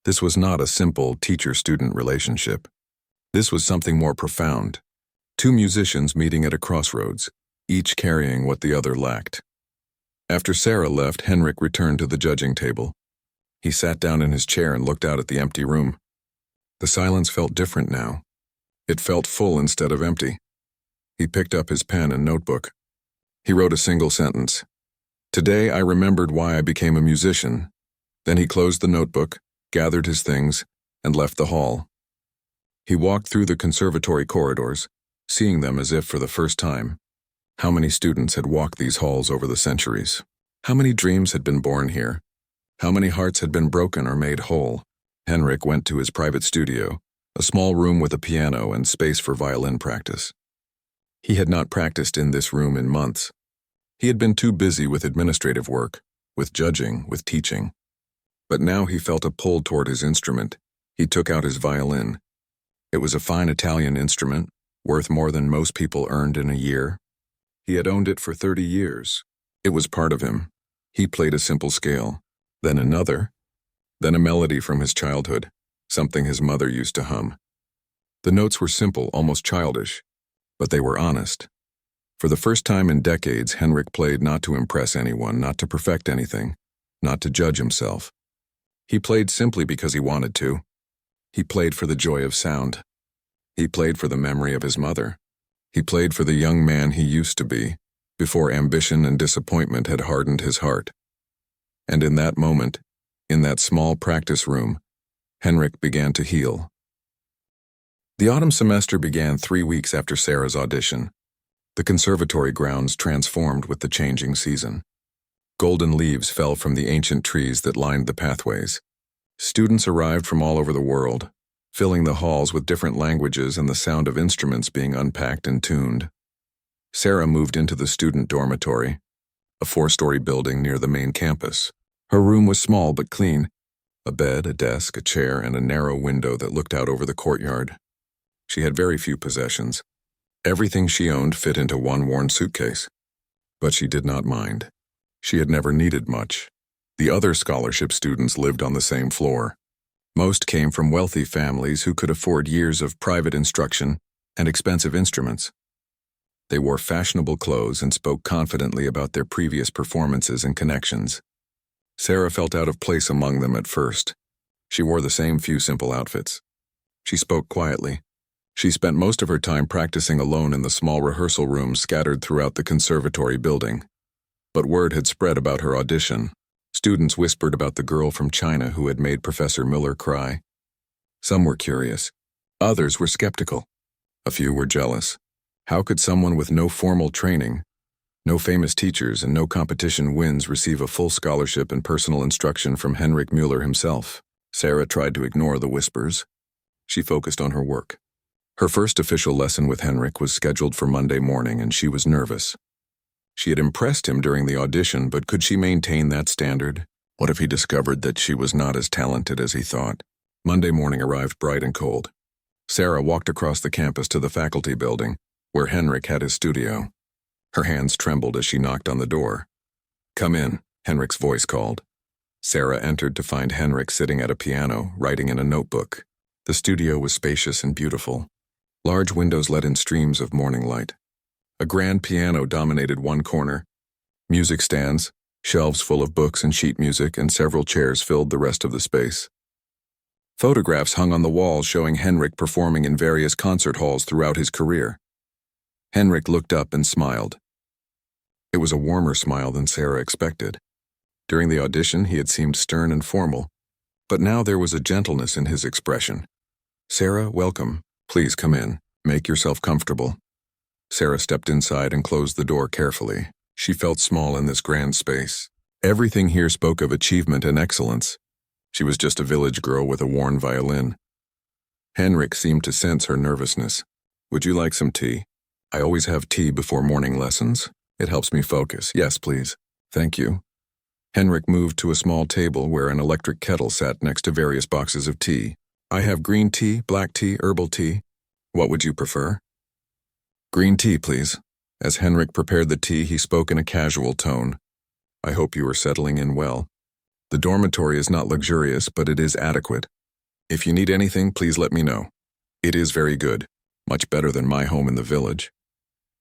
This was not a simple teacher-student relationship. This was something more profound. Two musicians meeting at a crossroads, each carrying what the other lacked. After Sarah left, Henrik returned to the judging table. He sat down in his chair and looked out at the empty room. The silence felt different now. It felt full instead of empty. He picked up his pen and notebook. He wrote a single sentence. Today I remembered why I became a musician. Then he closed the notebook, gathered his things, and left the hall. He walked through the conservatory corridors, seeing them as if for the first time. How many students had walked these halls over the centuries? How many dreams had been born here? How many hearts had been broken or made whole? Henrik went to his private studio, a small room with a piano and space for violin practice. He had not practiced in this room in months. He had been too busy with administrative work, with judging, with teaching. But now he felt a pull toward his instrument. He took out his violin. It was a fine Italian instrument, worth more than most people earned in a year. He had owned it for 30 years. It was part of him. He played a simple scale, then another, then a melody from his childhood, something his mother used to hum. The notes were simple, almost childish, but they were honest. For the first time in decades, Henrik played not to impress anyone, not to perfect anything, not to judge himself. He played simply because he wanted to. He played for the joy of sound. He played for the memory of his mother. He played for the young man he used to be, before ambition and disappointment had hardened his heart. And in that moment, in that small practice room, Henrik began to heal. The autumn semester began 3 weeks after Sarah's audition. The conservatory grounds transformed with the changing season. Golden leaves fell from the ancient trees that lined the pathways. Students arrived from all over the world, filling the halls with different languages and the sound of instruments being unpacked and tuned. Sarah moved into the student dormitory, a 4-story building near the main campus. Her room was small but clean. A bed, a desk, a chair, and a narrow window that looked out over the courtyard. She had very few possessions. Everything she owned fit into one worn suitcase. But she did not mind. She had never needed much. The other scholarship students lived on the same floor. Most came from wealthy families who could afford years of private instruction and expensive instruments. They wore fashionable clothes and spoke confidently about their previous performances and connections. Sarah felt out of place among them at first. She wore the same few simple outfits. She spoke quietly. She spent most of her time practicing alone in the small rehearsal rooms scattered throughout the conservatory building. But word had spread about her audition. Students whispered about the girl from China who had made Professor Miller cry. Some were curious. Others were skeptical. A few were jealous. How could someone with no formal training, no famous teachers, and no competition wins receive a full scholarship and personal instruction from Henrik Müller himself? Sarah tried to ignore the whispers. She focused on her work. Her first official lesson with Henrik was scheduled for Monday morning, and she was nervous. She had impressed him during the audition, but could she maintain that standard? What if he discovered that she was not as talented as he thought? Monday morning arrived bright and cold. Sarah walked across the campus to the faculty building, where Henrik had his studio. Her hands trembled as she knocked on the door. "Come in," Henrik's voice called. Sarah entered to find Henrik sitting at a piano, writing in a notebook. The studio was spacious and beautiful. Large windows let in streams of morning light. A grand piano dominated one corner. Music stands, shelves full of books and sheet music, and several chairs filled the rest of the space. Photographs hung on the walls showing Henrik performing in various concert halls throughout his career. Henrik looked up and smiled. It was a warmer smile than Sarah expected. During the audition, he had seemed stern and formal, but now there was a gentleness in his expression. "Sarah, welcome. Please come in. Make yourself comfortable." Sarah stepped inside and closed the door carefully. She felt small in this grand space. Everything here spoke of achievement and excellence. She was just a village girl with a worn violin. Henrik seemed to sense her nervousness. "Would you like some tea? I always have tea before morning lessons. It helps me focus." "Yes, please." "Thank you." Henrik moved to a small table where an electric kettle sat next to various boxes of tea. "I have green tea, black tea, herbal tea. What would you prefer?" "Green tea, please." As Henrik prepared the tea, he spoke in a casual tone. "I hope you are settling in well. The dormitory is not luxurious, but it is adequate. If you need anything, please let me know. It is very good, much better than my home in the village."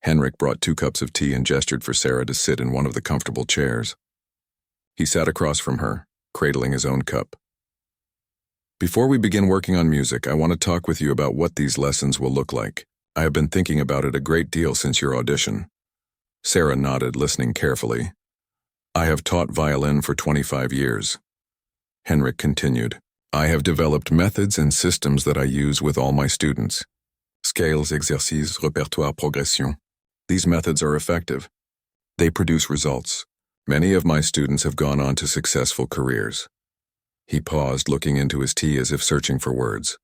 Henrik brought 2 cups of tea and gestured for Sarah to sit in one of the comfortable chairs. He sat across from her, cradling his own cup. "Before we begin working on music, I want to talk with you about what these lessons will look like. I have been thinking about it a great deal since your audition." Sarah nodded, listening carefully. "I have taught violin for 25 years. Henrik continued. "I have developed methods and systems that I use with all my students. Scales, exercices, répertoire, progression. These methods are effective. They produce results. Many of my students have gone on to successful careers." He paused, looking into his tea as if searching for words.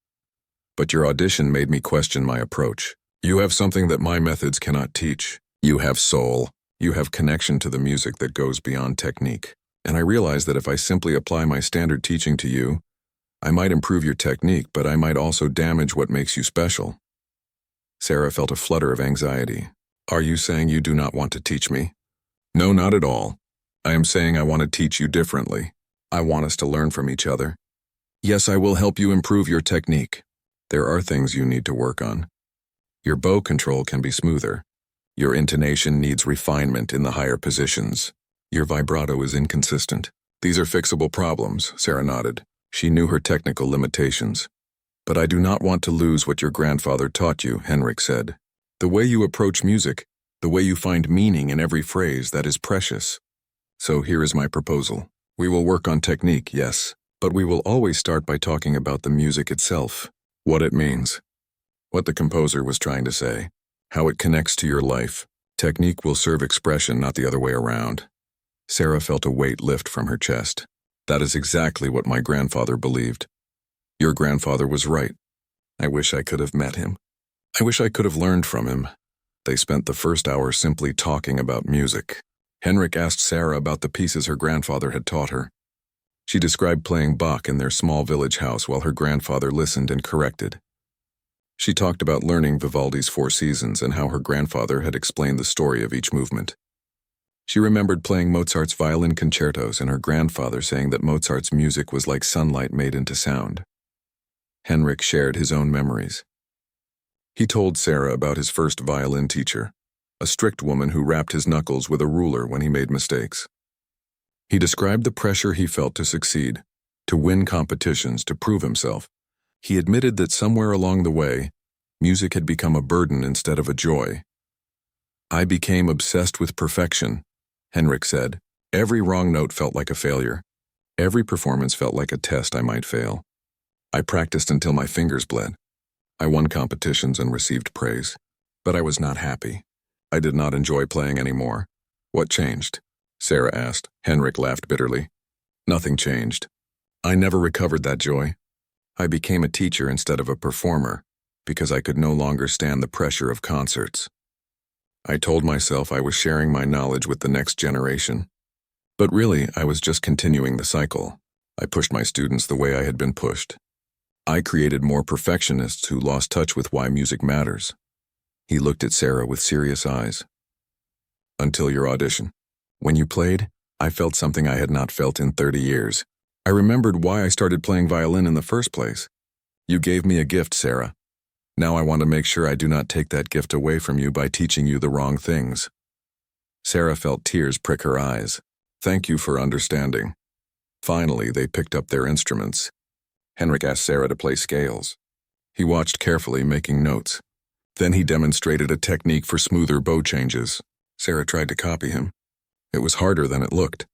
"But your audition made me question my approach. You have something that my methods cannot teach. You have soul. You have connection to the music that goes beyond technique. And I realize that if I simply apply my standard teaching to you, I might improve your technique, but I might also damage what makes you special." Sarah felt a flutter of anxiety. "Are you saying you do not want to teach me?" "No, not at all. I am saying I want to teach you differently. I want us to learn from each other. Yes, I will help you improve your technique. There are things you need to work on. Your bow control can be smoother. Your intonation needs refinement in the higher positions. Your vibrato is inconsistent. These are fixable problems," Sarah nodded. She knew her technical limitations. "But I do not want to lose what your grandfather taught you," Henrik said. "The way you approach music, the way you find meaning in every phrase, that is precious. So here is my proposal. We will work on technique, yes, but we will always start by talking about the music itself, what it means, what the composer was trying to say, how it connects to your life. Technique will serve expression, not the other way around." Sarah felt a weight lift from her chest. "That is exactly what my grandfather believed. Your grandfather was right. I wish I could have met him. I wish I could have learned from him. They spent the first hour simply talking about music. Henrik asked Sarah about the pieces her grandfather had taught her. She described playing Bach in their small village house while her grandfather listened and corrected. She talked about learning Vivaldi's Four Seasons and how her grandfather had explained the story of each movement. She remembered playing Mozart's violin concertos and her grandfather saying that Mozart's music was like sunlight made into sound. Henrik shared his own memories. He told Sarah about his first violin teacher, a strict woman who rapped his knuckles with a ruler when he made mistakes. He described the pressure he felt to succeed, to win competitions, to prove himself. He admitted that somewhere along the way, music had become a burden instead of a joy. "I became obsessed with perfection," Henrik said. "Every wrong note felt like a failure. Every performance felt like a test I might fail. I practiced until my fingers bled. I won competitions and received praise. But I was not happy. I did not enjoy playing anymore." "What changed?" Sarah asked. Henrik laughed bitterly. "Nothing changed. I never recovered that joy. I became a teacher instead of a performer because I could no longer stand the pressure of concerts. I told myself I was sharing my knowledge with the next generation. But really, I was just continuing the cycle. I pushed my students the way I had been pushed. I created more perfectionists who lost touch with why music matters." He looked at Sarah with serious eyes. "Until your audition. When you played, I felt something I had not felt in 30 years. I remembered why I started playing violin in the first place. You gave me a gift, Sarah. Now I want to make sure I do not take that gift away from you by teaching you the wrong things." Sarah felt tears prick her eyes. "Thank you for understanding." Finally, they picked up their instruments. Henrik asked Sarah to play scales. He watched carefully, making notes. Then he demonstrated a technique for smoother bow changes. Sarah tried to copy him. It was harder than it looked.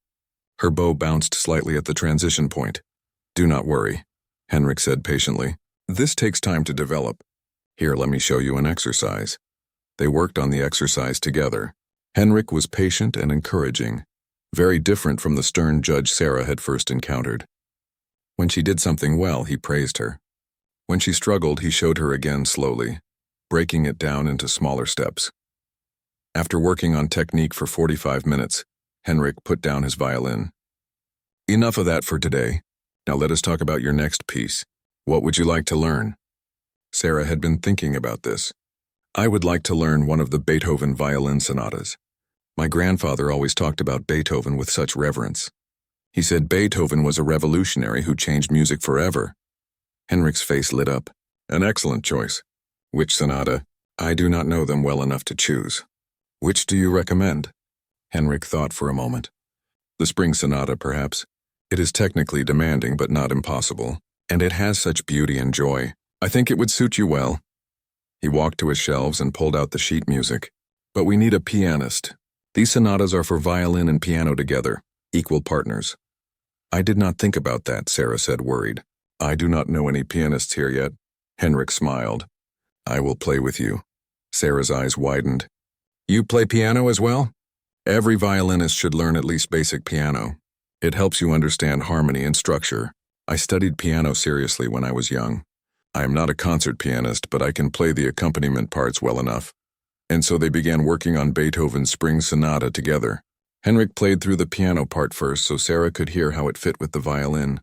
Her bow bounced slightly at the transition point. "Do not worry," Henrik said patiently. "This takes time to develop. Here, let me show you an exercise." They worked on the exercise together. Henrik was patient and encouraging, very different from the stern judge Sarah had first encountered. When she did something well, he praised her. When she struggled, he showed her again slowly, breaking it down into smaller steps. After working on technique for 45 minutes, Henrik put down his violin. "Enough of that for today. Now let us talk about your next piece. What would you like to learn?" Sarah had been thinking about this. "I would like to learn one of the Beethoven violin sonatas. My grandfather always talked about Beethoven with such reverence. He said Beethoven was a revolutionary who changed music forever." Henrik's face lit up. "An excellent choice. Which sonata? I do not know them well enough to choose. Which do you recommend?" Henrik thought for a moment. "The Spring Sonata, perhaps. It is technically demanding but not impossible, and it has such beauty and joy. I think it would suit you well." He walked to his shelves and pulled out the sheet music. "But we need a pianist. These sonatas are for violin and piano together, equal partners." "I did not think about that," Sarah said, worried. "I do not know any pianists here yet." Henrik smiled. "I will play with you." Sarah's eyes widened. "You play piano as well?" "Every violinist should learn at least basic piano. It helps you understand harmony and structure. I studied piano seriously when I was young. I am not a concert pianist, but I can play the accompaniment parts well enough." And so they began working on Beethoven's Spring Sonata together. Henrik played through the piano part first so Sarah could hear how it fit with the violin.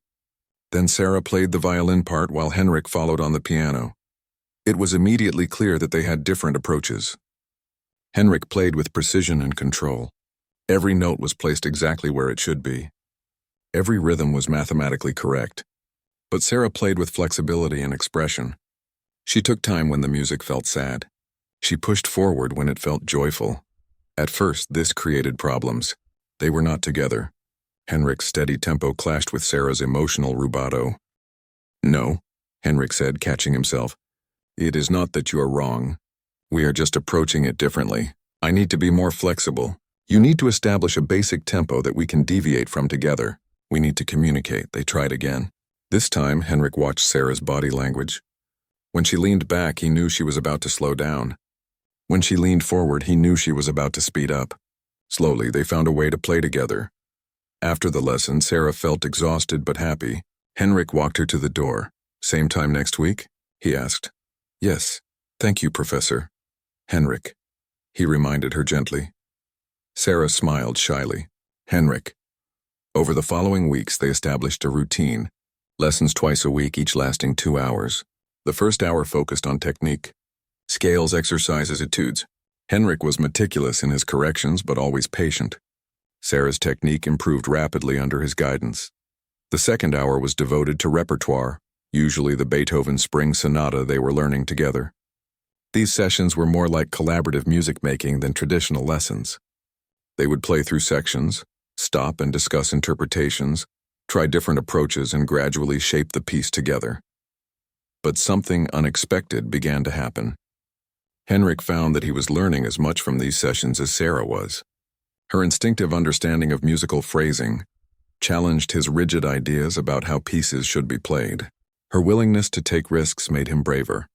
Then Sarah played the violin part while Henrik followed on the piano. It was immediately clear that they had different approaches. Henrik played with precision and control. Every note was placed exactly where it should be. Every rhythm was mathematically correct. But Sarah played with flexibility and expression. She took time when the music felt sad. She pushed forward when it felt joyful. At first, this created problems. They were not together. Henrik's steady tempo clashed with Sarah's emotional rubato. "No," Henrik said, catching himself. "It is not that you are wrong. We are just approaching it differently. I need to be more flexible. You need to establish a basic tempo that we can deviate from together. We need to communicate." They tried again. This time, Henrik watched Sarah's body language. When she leaned back, he knew she was about to slow down. When she leaned forward, he knew she was about to speed up. Slowly, they found a way to play together. After the lesson, Sarah felt exhausted but happy. Henrik walked her to the door. "Same time next week?" he asked. "Yes. Thank you, Professor." "Henrik." he reminded her gently. Sarah smiled shyly. Henrik. Over the following weeks, they established a routine. Lessons twice a week, each lasting 2 hours. The first hour focused on technique. Scales, exercises, etudes. Henrik was meticulous in his corrections, but always patient. Sarah's technique improved rapidly under his guidance. The second hour was devoted to repertoire, usually the Beethoven Spring Sonata they were learning together. These sessions were more like collaborative music making than traditional lessons. They would play through sections, stop and discuss interpretations, try different approaches, and gradually shape the piece together. But something unexpected began to happen. Henrik found that he was learning as much from these sessions as Sarah was. Her instinctive understanding of musical phrasing challenged his rigid ideas about how pieces should be played. Her willingness to take risks made him braver.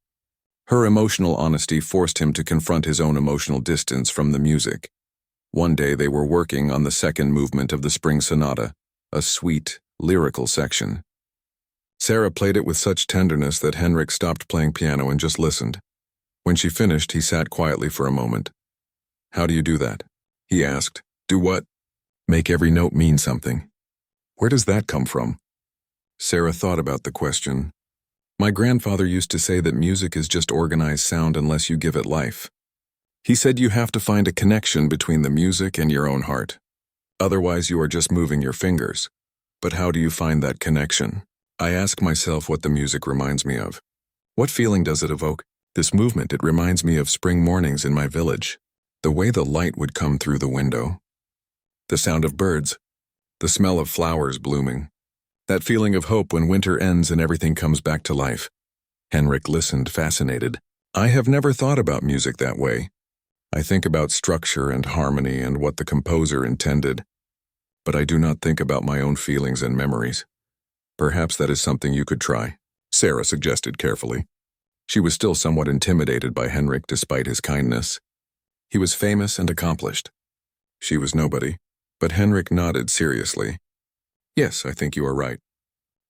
Her emotional honesty forced him to confront his own emotional distance from the music. One day they were working on the second movement of the Spring Sonata, a sweet, lyrical section. Sarah played it with such tenderness that Henrik stopped playing piano and just listened. When she finished, he sat quietly for a moment. "How do you do that?" he asked. "Do what?" "Make every note mean something." "Where does that come from?" Sarah thought about the question. "My grandfather used to say that music is just organized sound unless you give it life. He said you have to find a connection between the music and your own heart. Otherwise, you are just moving your fingers. But how do you find that connection? I ask myself what the music reminds me of. What feeling does it evoke? This movement, it reminds me of spring mornings in my village. The way the light would come through the window. The sound of birds. The smell of flowers blooming. That feeling of hope when winter ends and everything comes back to life." Henrik listened, fascinated. "I have never thought about music that way. I think about structure and harmony and what the composer intended. But I do not think about my own feelings and memories. Perhaps that is something you could try," Sarah suggested carefully. She was still somewhat intimidated by Henrik despite his kindness. He was famous and accomplished. She was nobody, but Henrik nodded seriously. "Yes, I think you are right.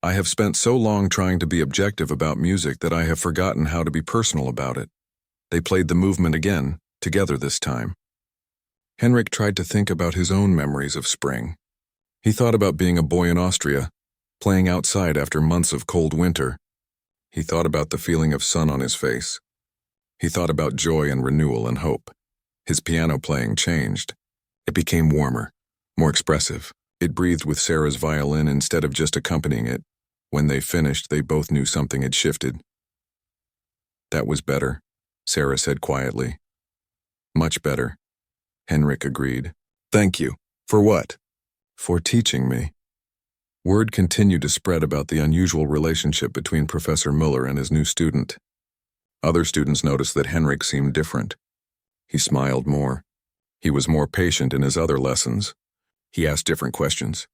I have spent so long trying to be objective about music that I have forgotten how to be personal about it." They played the movement again, together this time. Henrik tried to think about his own memories of spring. He thought about being a boy in Austria, playing outside after months of cold winter. He thought about the feeling of sun on his face. He thought about joy and renewal and hope. His piano playing changed. It became warmer, more expressive. It breathed with Sarah's violin instead of just accompanying it. When they finished, they both knew something had shifted. "That was better," Sarah said quietly. "Much better," Henrik agreed. "Thank you. For what?" "For teaching me." Word continued to spread about the unusual relationship between Professor Müller and his new student. Other students noticed that Henrik seemed different. He smiled more. He was more patient in his other lessons. He asked different questions.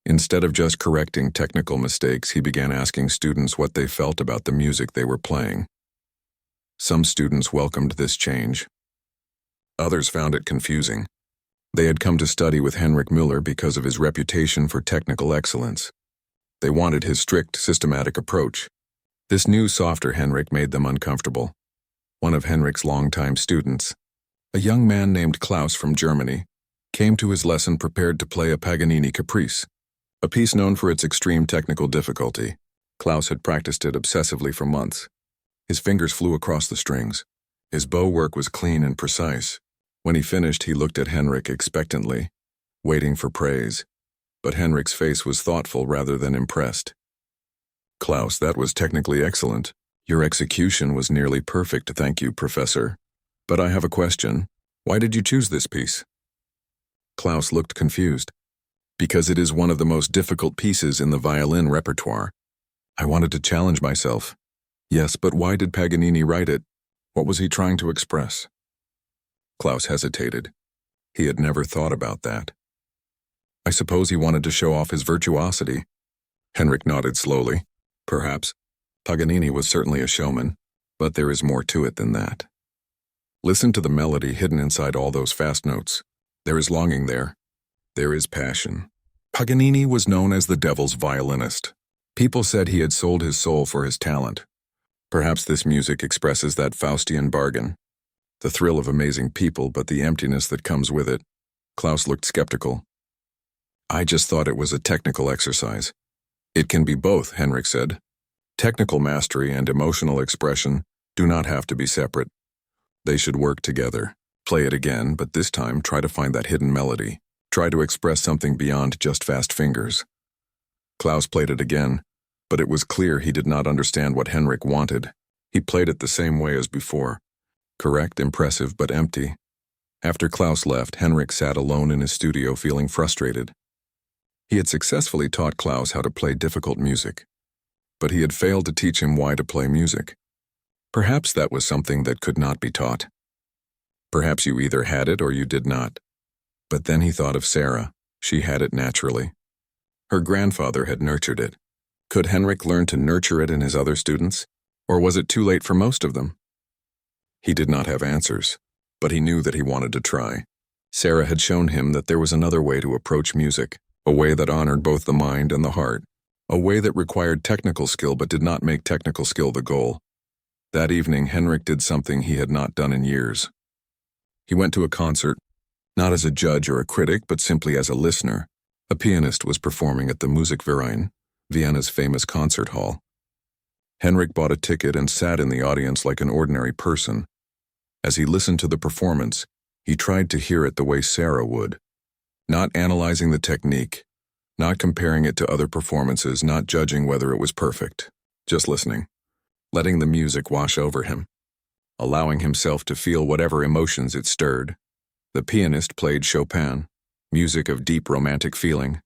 Instead of just correcting technical mistakes, he began asking students what they felt about the music they were playing. Some students welcomed this change. Others found it confusing. They had come to study with Henrik Müller because of his reputation for technical excellence. They wanted his strict, systematic approach. This new, softer Henrik made them uncomfortable. One of Henrik's longtime students, a young man named Klaus from Germany, came to his lesson prepared to play a Paganini caprice, a piece known for its extreme technical difficulty. Klaus had practiced it obsessively for months. His fingers flew across the strings. His bow work was clean and precise. When he finished, he looked at Henrik expectantly, waiting for praise. But Henrik's face was thoughtful rather than impressed. "Klaus, that was technically excellent. Your execution was nearly perfect, thank you, Professor. But I have a question. Why did you choose this piece?" Klaus looked confused. "Because it is one of the most difficult pieces in the violin repertoire. I wanted to challenge myself." "Yes, but why did Paganini write it? What was he trying to express?" Klaus hesitated. He had never thought about that. "I suppose he wanted to show off his virtuosity." Henrik nodded slowly. "Perhaps. Paganini was certainly a showman, but there is more to it than that. Listen to the melody hidden inside all those fast notes. There is longing there. There is passion." Paganini was known as the devil's violinist. People said he had sold his soul for his talent. Perhaps this music expresses that Faustian bargain. The thrill of amazing people, but the emptiness that comes with it. Klaus looked skeptical. I just thought it was a technical exercise. It can be both, Henrik said. Technical mastery and emotional expression do not have to be separate. They should work together. Play it again, but this time try to find that hidden melody. Try to express something beyond just fast fingers. Klaus played it again, but it was clear he did not understand what Henrik wanted. He played it the same way as before. Correct, impressive, but empty. After Klaus left, Henrik sat alone in his studio feeling frustrated. He had successfully taught Klaus how to play difficult music, but he had failed to teach him why to play music. Perhaps that was something that could not be taught. Perhaps you either had it or you did not. But then he thought of Sarah. She had it naturally. Her grandfather had nurtured it. Could Henrik learn to nurture it in his other students, or was it too late for most of them? He did not have answers, but he knew that he wanted to try. Sarah had shown him that there was another way to approach music, a way that honored both the mind and the heart, a way that required technical skill but did not make technical skill the goal. That evening, Henrik did something he had not done in years. He went to a concert, not as a judge or a critic, but simply as a listener. A pianist was performing at the Musikverein, Vienna's famous concert hall. Henrik bought a ticket and sat in the audience like an ordinary person. As he listened to the performance, he tried to hear it the way Sarah would. Not analyzing the technique, not comparing it to other performances, not judging whether it was perfect. Just listening, letting the music wash over him, allowing himself to feel whatever emotions it stirred. The pianist played Chopin, music of deep romantic feeling.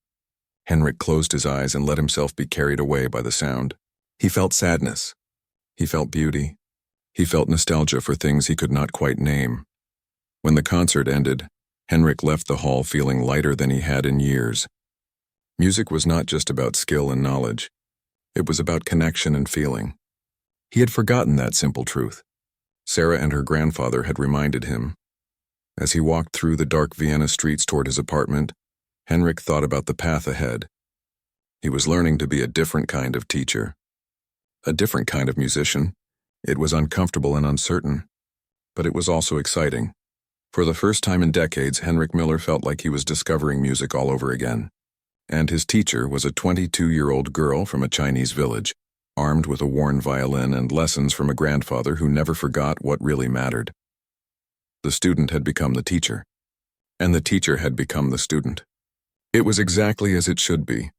Henrik closed his eyes and let himself be carried away by the sound. He felt sadness. He felt beauty. He felt nostalgia for things he could not quite name. When the concert ended, Henrik left the hall feeling lighter than he had in years. Music was not just about skill and knowledge. It was about connection and feeling. He had forgotten that simple truth. Sarah and her grandfather had reminded him. As he walked through the dark Vienna streets toward his apartment, Henrik thought about the path ahead. He was learning to be a different kind of teacher, a different kind of musician. It was uncomfortable and uncertain, but it was also exciting. For the first time in decades, Henrik Miller felt like he was discovering music all over again. And his teacher was a 22-year-old girl from a Chinese village, armed with a worn violin and lessons from a grandfather who never forgot what really mattered. The student had become the teacher, and the teacher had become the student. It was exactly as it should be.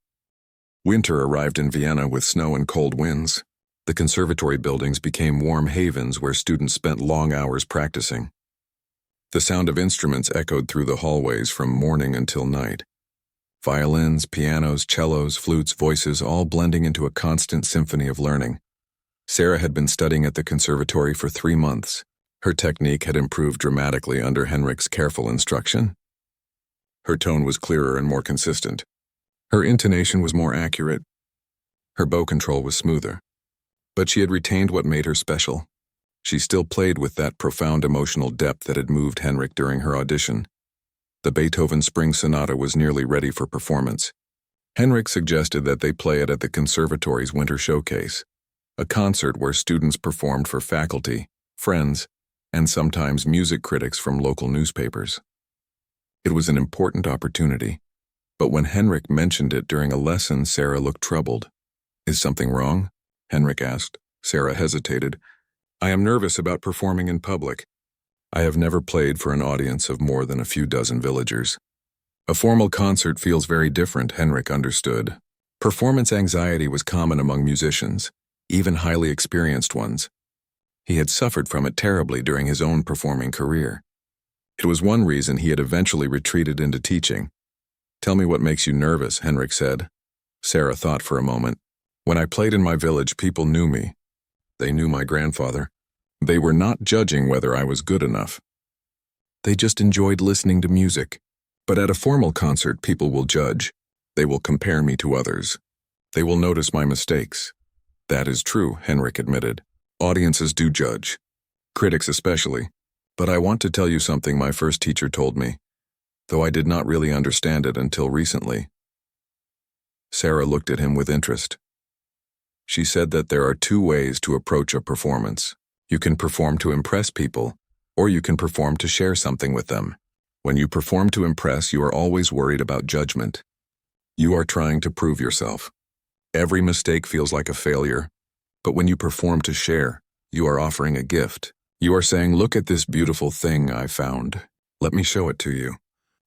Winter arrived in Vienna with snow and cold winds. The conservatory buildings became warm havens where students spent long hours practicing. The sound of instruments echoed through the hallways from morning until night. Violins, pianos, cellos, flutes, voices, all blending into a constant symphony of learning. Sarah had been studying at the conservatory for 3 months. Her technique had improved dramatically under Henrik's careful instruction. Her tone was clearer and more consistent. Her intonation was more accurate. Her bow control was smoother. But she had retained what made her special. She still played with that profound emotional depth that had moved Henrik during her audition. The Beethoven Spring Sonata was nearly ready for performance. Henrik suggested that they play it at the conservatory's winter showcase, a concert where students performed for faculty, friends, and sometimes music critics from local newspapers. It was an important opportunity, but when Henrik mentioned it during a lesson, Sarah looked troubled. "Is something wrong?" Henrik asked. Sarah hesitated. "I am nervous about performing in public. I have never played for an audience of more than a few dozen villagers." A formal concert feels very different, Henrik understood. Performance anxiety was common among musicians, even highly experienced ones. He had suffered from it terribly during his own performing career. It was one reason he had eventually retreated into teaching. "Tell me what makes you nervous," Henrik said. Sarah thought for a moment. "When I played in my village, people knew me. They knew my grandfather. They were not judging whether I was good enough. They just enjoyed listening to music. But at a formal concert, people will judge. They will compare me to others. They will notice my mistakes." "That is true," Henrik admitted. "Audiences do judge. Critics especially. But I want to tell you something my first teacher told me, though I did not really understand it until recently." Sarah looked at him with interest. She said that there are 2 ways to approach a performance. You can perform to impress people, or you can perform to share something with them. When you perform to impress, you are always worried about judgment. You are trying to prove yourself. Every mistake feels like a failure, but when you perform to share, you are offering a gift. You are saying, look at this beautiful thing I found. Let me show it to you.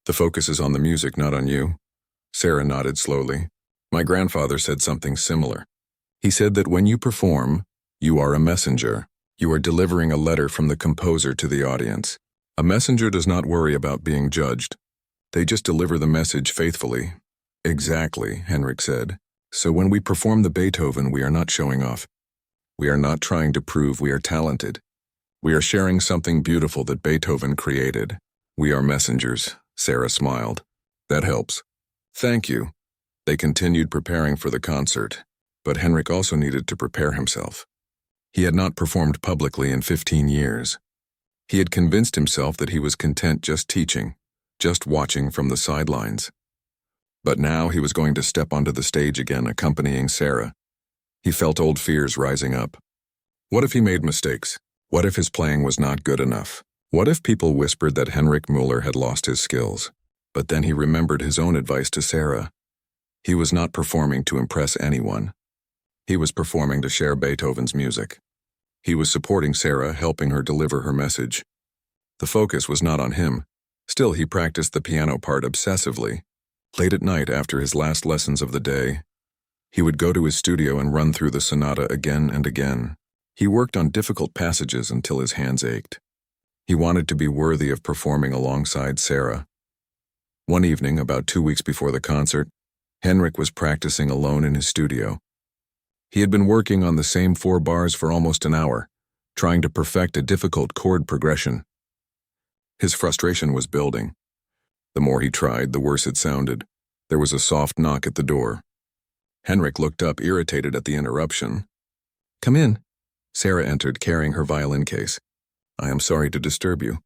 The focus is on the music, not on you. Sarah nodded slowly. My grandfather said something similar. He said that when you perform, you are a messenger. You are delivering a letter from the composer to the audience. A messenger does not worry about being judged. They just deliver the message faithfully. Exactly, Henrik said. So when we perform the Beethoven, we are not showing off. We are not trying to prove we are talented. We are sharing something beautiful that Beethoven created. We are messengers, Sarah smiled. That helps. Thank you. They continued preparing for the concert, but Henrik also needed to prepare himself. He had not performed publicly in 15 years. He had convinced himself that he was content just teaching, just watching from the sidelines. But now he was going to step onto the stage again, accompanying Sarah. He felt old fears rising up. What if he made mistakes? What if his playing was not good enough? What if people whispered that Henrik Müller had lost his skills? But then he remembered his own advice to Sarah. He was not performing to impress anyone. He was performing to share Beethoven's music. He was supporting Sarah, helping her deliver her message. The focus was not on him. Still, he practiced the piano part obsessively. Late at night, after his last lessons of the day, he would go to his studio and run through the sonata again and again. He worked on difficult passages until his hands ached. He wanted to be worthy of performing alongside Sarah. One evening, about 2 weeks before the concert, Henrik was practicing alone in his studio. He had been working on the same 4 bars for almost an hour, trying to perfect a difficult chord progression. His frustration was building. The more he tried, the worse it sounded. There was a soft knock at the door. Henrik looked up, irritated at the interruption. Come in. Sarah entered, carrying her violin case. I am sorry to disturb you.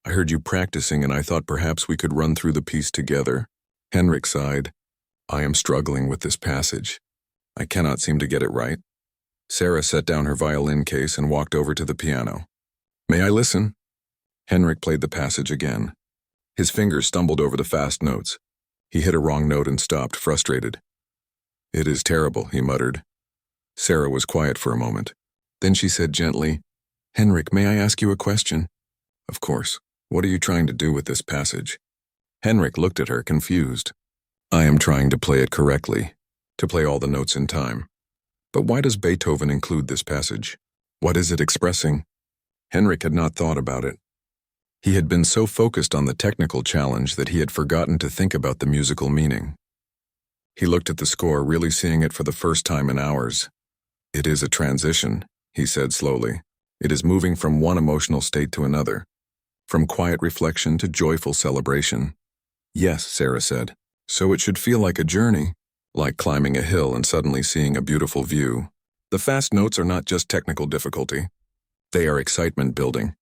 I heard you practicing and I thought perhaps we could run through the piece together. Henrik sighed. I am struggling with this passage. I cannot seem to get it right. Sarah set down her violin case and walked over to the piano. May I listen? Henrik played the passage again. His fingers stumbled over the fast notes. He hit a wrong note and stopped, frustrated. It is terrible, he muttered. Sarah was quiet for a moment. Then she said gently, Henrik, may I ask you a question? Of course. What are you trying to do with this passage? Henrik looked at her, confused. I am trying to play it correctly, to play all the notes in time. But why does Beethoven include this passage? What is it expressing? Henrik had not thought about it. He had been so focused on the technical challenge that he had forgotten to think about the musical meaning. He looked at the score, really seeing it for the first time in hours. It is a transition, he said slowly. It is moving from one emotional state to another, from quiet reflection to joyful celebration. Yes, Sarah said. So it should feel like a journey, like climbing a hill and suddenly seeing a beautiful view. The fast notes are not just technical difficulty. They are excitement building.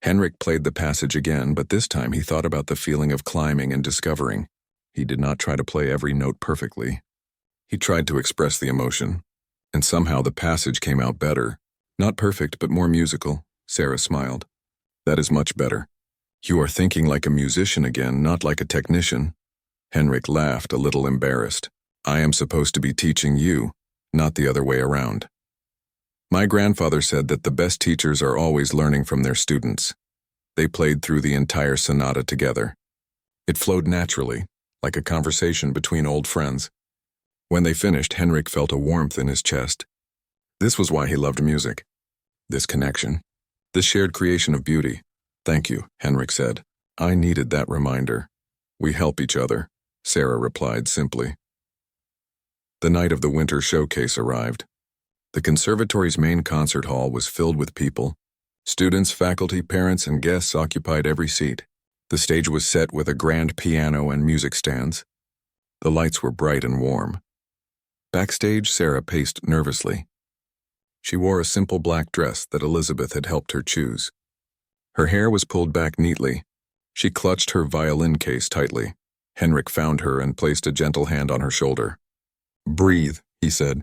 Henrik played the passage again, but this time he thought about the feeling of climbing and discovering. He did not try to play every note perfectly. He tried to express the emotion, and somehow the passage came out better. Not perfect, but more musical, Sarah smiled. That is much better. You are thinking like a musician again, not like a technician. Henrik laughed, a little embarrassed. I am supposed to be teaching you, not the other way around. My grandfather said that the best teachers are always learning from their students. They played through the entire sonata together. It flowed naturally, like a conversation between old friends. When they finished, Henrik felt a warmth in his chest. This was why he loved music. This connection. This shared creation of beauty. Thank you, Henrik said. I needed that reminder. We help each other, Sarah replied simply. The night of the winter showcase arrived. The conservatory's main concert hall was filled with people. Students, faculty, parents, and guests occupied every seat. The stage was set with a grand piano and music stands. The lights were bright and warm. Backstage, Sarah paced nervously. She wore a simple black dress that Elizabeth had helped her choose. Her hair was pulled back neatly. She clutched her violin case tightly. Henrik found her and placed a gentle hand on her shoulder. Breathe, he said.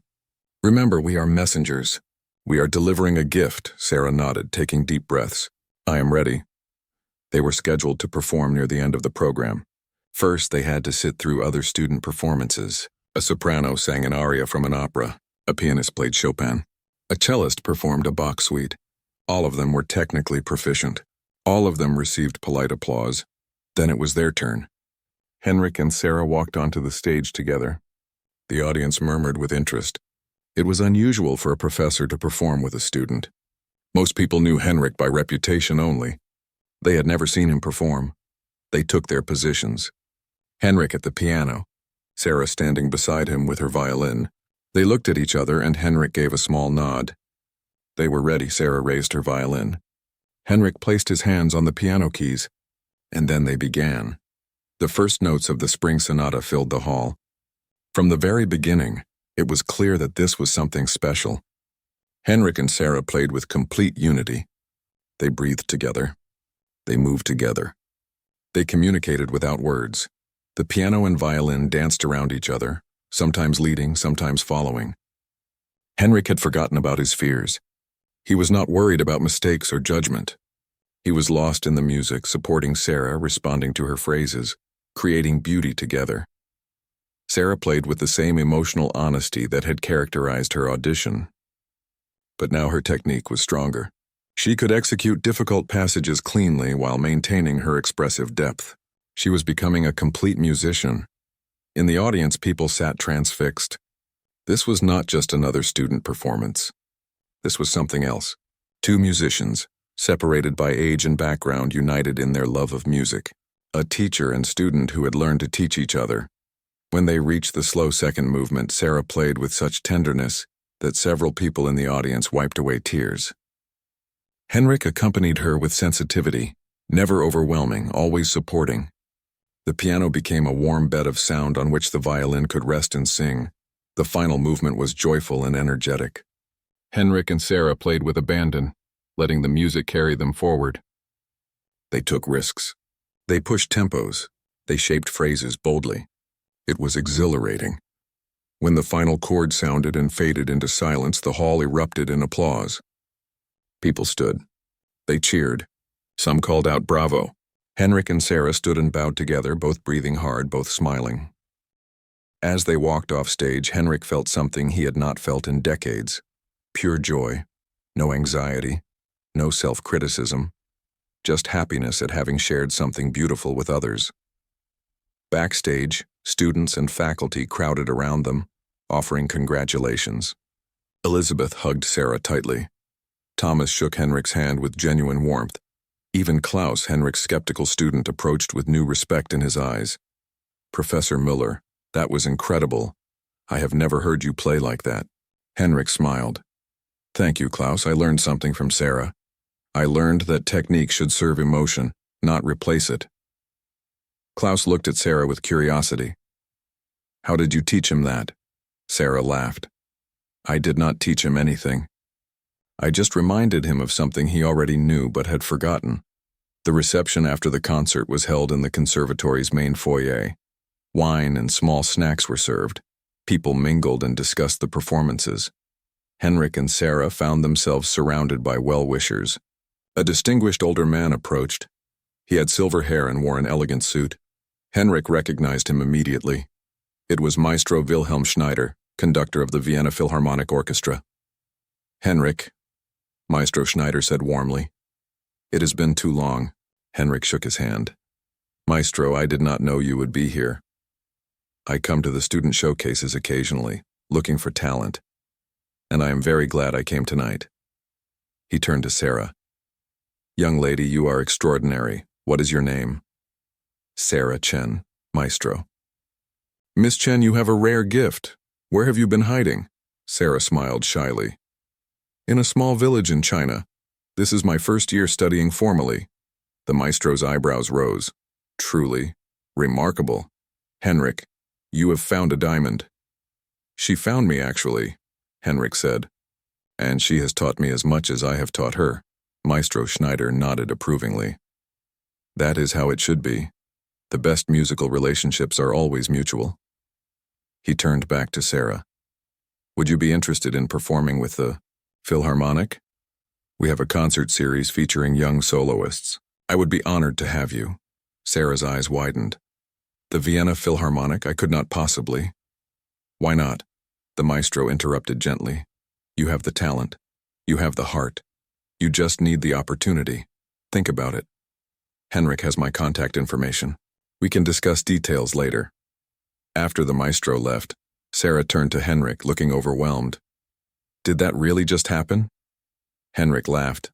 Remember, we are messengers. We are delivering a gift, Sarah nodded, taking deep breaths. I am ready. They were scheduled to perform near the end of the program. First, they had to sit through other student performances. A soprano sang an aria from an opera. A pianist played Chopin. A cellist performed a Bach suite. All of them were technically proficient. All of them received polite applause. Then it was their turn. Henrik and Sarah walked onto the stage together. The audience murmured with interest. It was unusual for a professor to perform with a student. Most people knew Henrik by reputation only. They had never seen him perform. They took their positions. Henrik at the piano, Sarah standing beside him with her violin. They looked at each other and Henrik gave a small nod. They were ready. Sarah raised her violin. Henrik placed his hands on the piano keys, and then they began. The first notes of the Spring Sonata filled the hall. From the very beginning, it was clear that this was something special. Henrik and Sarah played with complete unity. They breathed together. They moved together. They communicated without words. The piano and violin danced around each other, sometimes leading, sometimes following. Henrik had forgotten about his fears. He was not worried about mistakes or judgment. He was lost in the music, supporting Sarah, responding to her phrases, creating beauty together. Sarah played with the same emotional honesty that had characterized her audition. But now her technique was stronger. She could execute difficult passages cleanly while maintaining her expressive depth. She was becoming a complete musician. In the audience, people sat transfixed. This was not just another student performance. This was something else. Two musicians, separated by age and background, united in their love of music. A teacher and student who had learned to teach each other. When they reached the slow second movement, Sarah played with such tenderness that several people in the audience wiped away tears. Henrik accompanied her with sensitivity, never overwhelming, always supporting. The piano became a warm bed of sound on which the violin could rest and sing. The final movement was joyful and energetic. Henrik and Sarah played with abandon, letting the music carry them forward. They took risks. They pushed tempos. They shaped phrases boldly. It was exhilarating. When the final chord sounded and faded into silence, the hall erupted in applause. People stood. They cheered. Some called out bravo. Henrik and Sarah stood and bowed together, both breathing hard, both smiling. As they walked off stage, Henrik felt something he had not felt in decades. Pure joy, no anxiety, no self-criticism, just happiness at having shared something beautiful with others. Backstage, students and faculty crowded around them, offering congratulations. Elizabeth hugged Sarah tightly. Thomas shook Henrik's hand with genuine warmth. Even Klaus, Henrik's skeptical student, approached with new respect in his eyes. Professor Müller, that was incredible. I have never heard you play like that. Henrik smiled. Thank you, Klaus. I learned something from Sarah. I learned that technique should serve emotion, not replace it. Klaus looked at Sarah with curiosity. How did you teach him that? Sarah laughed. I did not teach him anything. I just reminded him of something he already knew but had forgotten. The reception after the concert was held in the conservatory's main foyer. Wine and small snacks were served. People mingled and discussed the performances. Henrik and Sarah found themselves surrounded by well-wishers. A distinguished older man approached. He had silver hair and wore an elegant suit. Henrik recognized him immediately. It was Maestro Wilhelm Schneider, conductor of the Vienna Philharmonic Orchestra. Henrik, Maestro Schneider said warmly. It has been too long. Henrik shook his hand. Maestro, I did not know you would be here. I come to the student showcases occasionally, looking for talent. And I am very glad I came tonight. He turned to Sarah. Young lady, you are extraordinary. What is your name? Sarah Chen, Maestro. Miss Chen, you have a rare gift. Where have you been hiding? Sarah smiled shyly. In a small village in China. This is my first year studying formally. The maestro's eyebrows rose. Truly, remarkable. Henrik, you have found a diamond. She found me, actually, Henrik said. And she has taught me as much as I have taught her. Maestro Schneider nodded approvingly. That is how it should be. The best musical relationships are always mutual. He turned back to Sarah. Would you be interested in performing with the Philharmonic? We have a concert series featuring young soloists. I would be honored to have you. Sarah's eyes widened. The Vienna Philharmonic? I could not possibly. Why not? The maestro interrupted gently. You have the talent. You have the heart. You just need the opportunity. Think about it. Henrik has my contact information. We can discuss details later. After the maestro left, Sarah turned to Henrik, looking overwhelmed. Did that really just happen? Henrik laughed.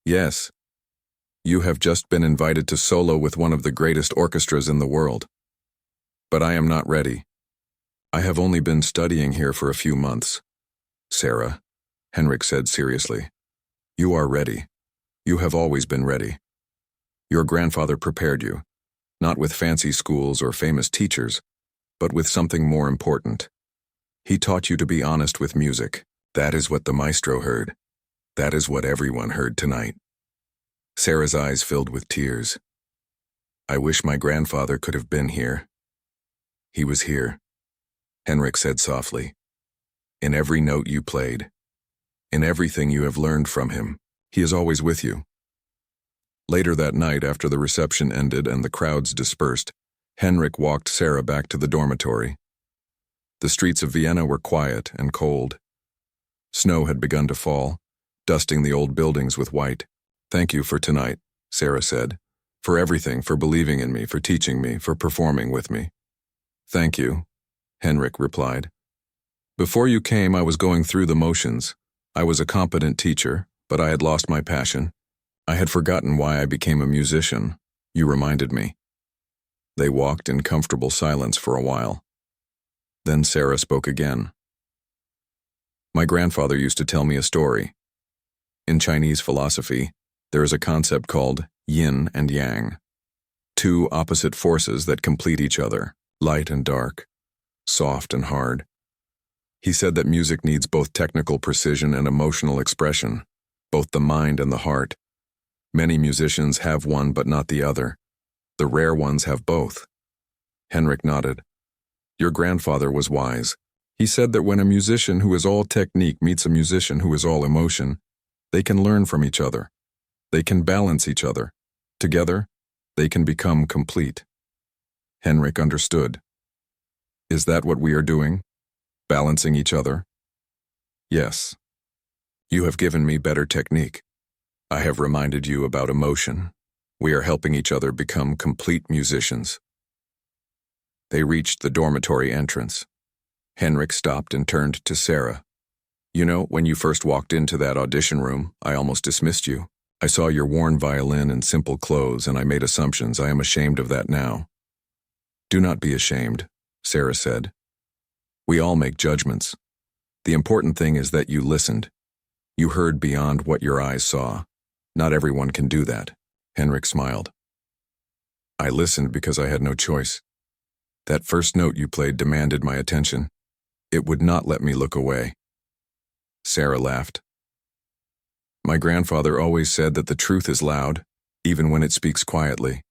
Yes. You have just been invited to solo with one of the greatest orchestras in the world. But I am not ready. I have only been studying here for a few months. Sarah, Henrik said seriously, you are ready. You have always been ready. Your grandfather prepared you, not with fancy schools or famous teachers, but with something more important. He taught you to be honest with music. That is what the maestro heard. That is what everyone heard tonight. Sarah's eyes filled with tears. I wish my grandfather could have been here. He was here, Henrik said softly. In every note you played, in everything you have learned from him, he is always with you. Later that night, after the reception ended and the crowds dispersed, Henrik walked Sarah back to the dormitory. The streets of Vienna were quiet and cold. Snow had begun to fall, dusting the old buildings with white. Thank you for tonight, Sarah said. For everything, for believing in me, for teaching me, for performing with me. Thank you, Henrik replied. Before you came, I was going through the motions. I was a competent teacher, but I had lost my passion. I had forgotten why I became a musician. You reminded me. They walked in comfortable silence for a while. Then Sarah spoke again. My grandfather used to tell me a story. In Chinese philosophy, there is a concept called yin and yang, two opposite forces that complete each other, light and dark, soft and hard. He said that music needs both technical precision and emotional expression, both the mind and the heart. Many musicians have one but not the other. The rare ones have both. Henrik nodded. Your grandfather was wise. He said that when a musician who is all technique meets a musician who is all emotion, they can learn from each other. They can balance each other. Together, they can become complete. Henrik understood. Is that what we are doing? Balancing each other? Yes. You have given me better technique. I have reminded you about emotion. We are helping each other become complete musicians. They reached the dormitory entrance. Henrik stopped and turned to Sarah. You know, when you first walked into that audition room, I almost dismissed you. I saw your worn violin and simple clothes, and I made assumptions. I am ashamed of that now. Do not be ashamed, Sarah said. We all make judgments. The important thing is that you listened. You heard beyond what your eyes saw. Not everyone can do that. Henrik smiled. I listened because I had no choice. That first note you played demanded my attention. It would not let me look away. Sarah laughed. My grandfather always said that the truth is loud, even when it speaks quietly.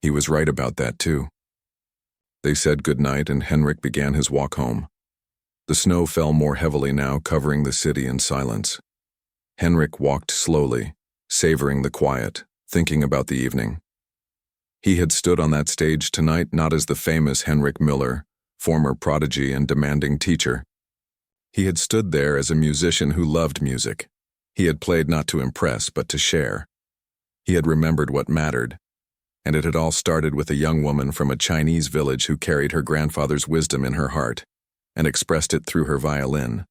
He was right about that too. They said goodnight and Henrik began his walk home. The snow fell more heavily now, covering the city in silence. Henrik walked slowly, savoring the quiet, thinking about the evening. He had stood on that stage tonight not as the famous Henrik Miller, former prodigy and demanding teacher. He had stood there as a musician who loved music. He had played not to impress, but to share. He had remembered what mattered, and it had all started with a young woman from a Chinese village who carried her grandfather's wisdom in her heart and expressed it through her violin.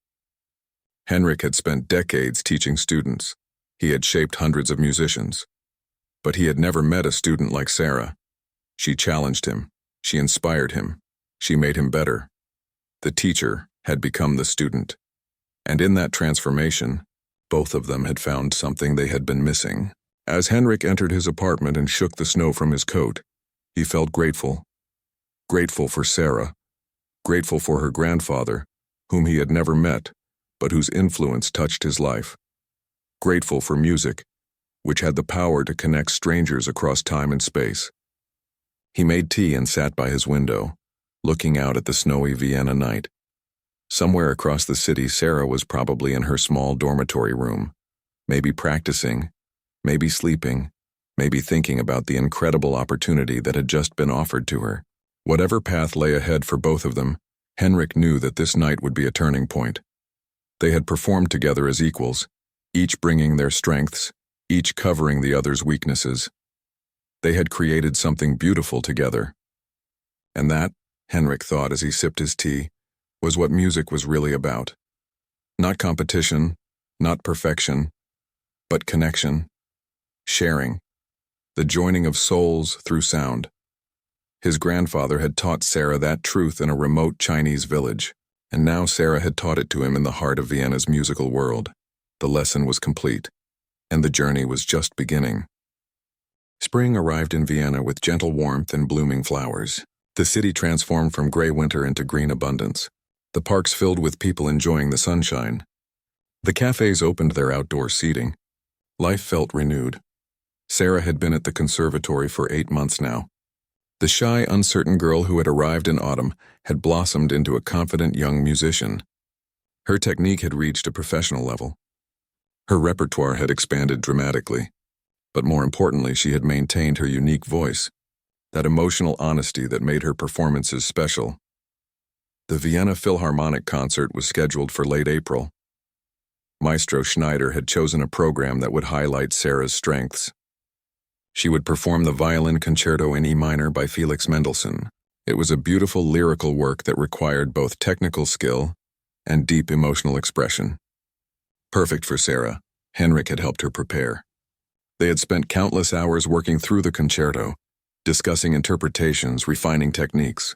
Henrik had spent decades teaching students. He had shaped hundreds of musicians. But he had never met a student like Sarah. She challenged him. She inspired him. She made him better. The teacher had become the student. And in that transformation, both of them had found something they had been missing. As Henrik entered his apartment and shook the snow from his coat, he felt grateful. Grateful for Sarah. Grateful for her grandfather, whom he had never met, but whose influence touched his life. Grateful for music, which had the power to connect strangers across time and space. He made tea and sat by his window, looking out at the snowy Vienna night. Somewhere across the city, Sarah was probably in her small dormitory room, maybe practicing, maybe sleeping, maybe thinking about the incredible opportunity that had just been offered to her. Whatever path lay ahead for both of them, Henrik knew that this night would be a turning point. They had performed together as equals, each bringing their strengths, each covering the other's weaknesses. They had created something beautiful together. And that, Henrik thought as he sipped his tea, was what music was really about. Not competition, not perfection, but connection, sharing, the joining of souls through sound. His grandfather had taught Sarah that truth in a remote Chinese village, and now Sarah had taught it to him in the heart of Vienna's musical world. The lesson was complete, and the journey was just beginning. Spring arrived in Vienna with gentle warmth and blooming flowers. The city transformed from gray winter into green abundance. The parks filled with people enjoying the sunshine. The cafes opened their outdoor seating. Life felt renewed. Sarah had been at the conservatory for 8 months now. The shy, uncertain girl who had arrived in autumn had blossomed into a confident young musician. Her technique had reached a professional level. Her repertoire had expanded dramatically. But more importantly, she had maintained her unique voice, that emotional honesty that made her performances special. The Vienna Philharmonic concert was scheduled for late April. Maestro Schneider had chosen a program that would highlight Sarah's strengths. She would perform the Violin Concerto in E minor by Felix Mendelssohn. It was a beautiful lyrical work that required both technical skill and deep emotional expression. Perfect for Sarah, Henrik had helped her prepare. They had spent countless hours working through the concerto, discussing interpretations, refining techniques.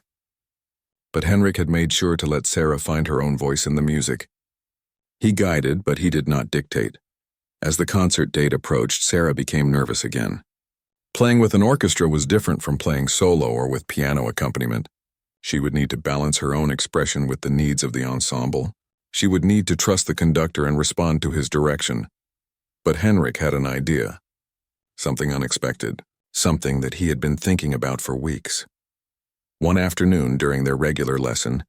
But Henrik had made sure to let Sarah find her own voice in the music. He guided, but he did not dictate. As the concert date approached, Sarah became nervous again. Playing with an orchestra was different from playing solo or with piano accompaniment. She would need to balance her own expression with the needs of the ensemble. She would need to trust the conductor and respond to his direction. But Henrik had an idea. Something unexpected. Something that he had been thinking about for weeks. One afternoon, during their regular lesson,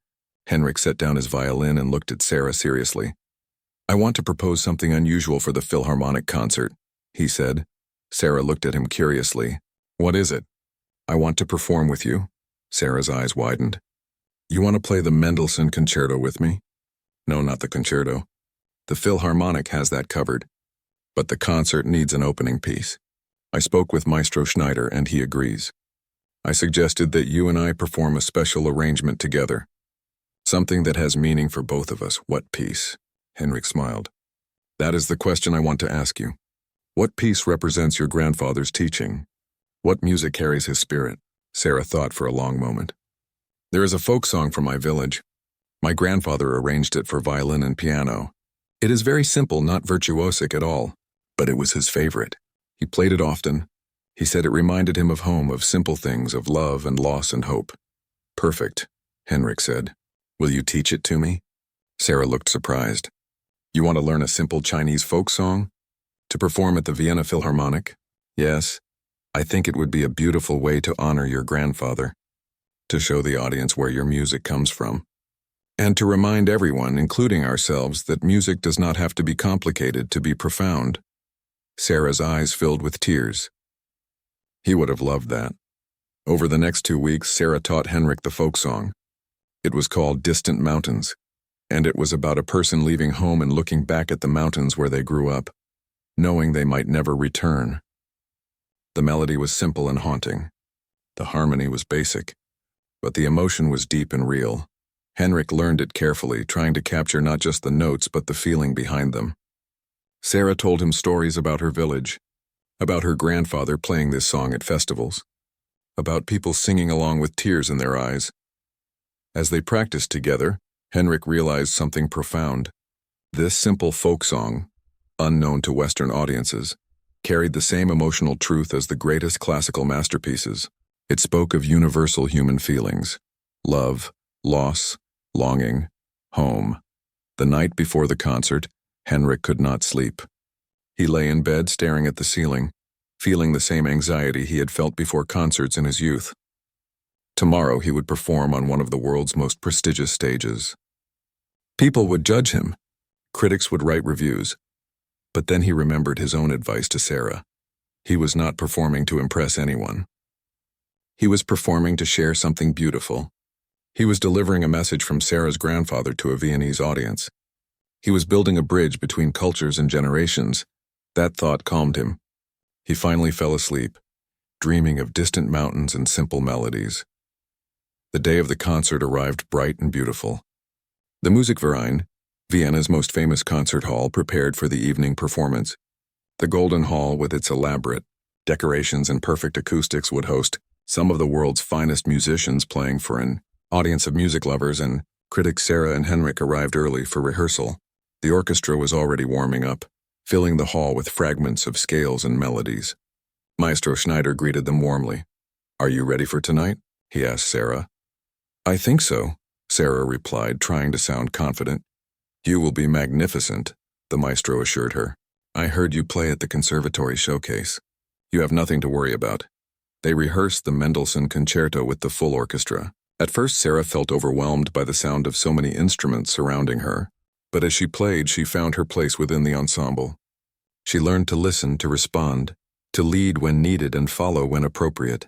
Henrik set down his violin and looked at Sarah seriously. "I want to propose something unusual for the Philharmonic concert," he said. Sarah looked at him curiously. "What is it?" "I want to perform with you." Sarah's eyes widened. "You want to play the Mendelssohn Concerto with me?" "No, not the concerto. The Philharmonic has that covered. But the concert needs an opening piece. I spoke with Maestro Schneider and he agrees. I suggested that you and I perform a special arrangement together. Something that has meaning for both of us." "What piece?" Henrik smiled. "That is the question I want to ask you. What piece represents your grandfather's teaching? What music carries his spirit?" Sarah thought for a long moment. "There is a folk song from my village. My grandfather arranged it for violin and piano. It is very simple, not virtuosic at all, but it was his favorite. He played it often. He said it reminded him of home, of simple things, of love and loss and hope." "Perfect," Henrik said. "Will you teach it to me?" Sarah looked surprised. "You want to learn a simple Chinese folk song? To perform at the Vienna Philharmonic?" "Yes. I think it would be a beautiful way to honor your grandfather, to show the audience where your music comes from, and to remind everyone, including ourselves, that music does not have to be complicated to be profound." Sarah's eyes filled with tears. He would have loved that. Over the next 2 weeks, Sarah taught Henrik the folk song. It was called Distant Mountains, and it was about a person leaving home and looking back at the mountains where they grew up, knowing they might never return. The melody was simple and haunting. The harmony was basic, but the emotion was deep and real. Henrik learned it carefully, trying to capture not just the notes but the feeling behind them. Sarah told him stories about her village, about her grandfather playing this song at festivals, about people singing along with tears in their eyes. As they practiced together, Henrik realized something profound. This simple folk song, unknown to Western audiences, carried the same emotional truth as the greatest classical masterpieces. It spoke of universal human feelings: love, loss, longing, home. The night before the concert, Henrik could not sleep. He lay in bed staring at the ceiling, feeling the same anxiety he had felt before concerts in his youth. Tomorrow he would perform on one of the world's most prestigious stages. People would judge him. Critics would write reviews. But then he remembered his own advice to Sarah. He was not performing to impress anyone. He was performing to share something beautiful. He was delivering a message from Sarah's grandfather to a Viennese audience. He was building a bridge between cultures and generations. That thought calmed him. He finally fell asleep, dreaming of distant mountains and simple melodies. The day of the concert arrived bright and beautiful. The Musikverein, Vienna's most famous concert hall, prepared for the evening performance. The Golden Hall, with its elaborate decorations and perfect acoustics, would host some of the world's finest musicians playing for an audience of music lovers, and critics Sarah and Henrik arrived early for rehearsal. The orchestra was already warming up, filling the hall with fragments of scales and melodies. Maestro Schneider greeted them warmly. "Are you ready for tonight?" he asked Sarah. "I think so," Sarah replied, trying to sound confident. "You will be magnificent," the maestro assured her. "I heard you play at the conservatory showcase. You have nothing to worry about." They rehearsed the Mendelssohn Concerto with the full orchestra. At first, Sarah felt overwhelmed by the sound of so many instruments surrounding her, but as she played, she found her place within the ensemble. She learned to listen, to respond, to lead when needed and follow when appropriate.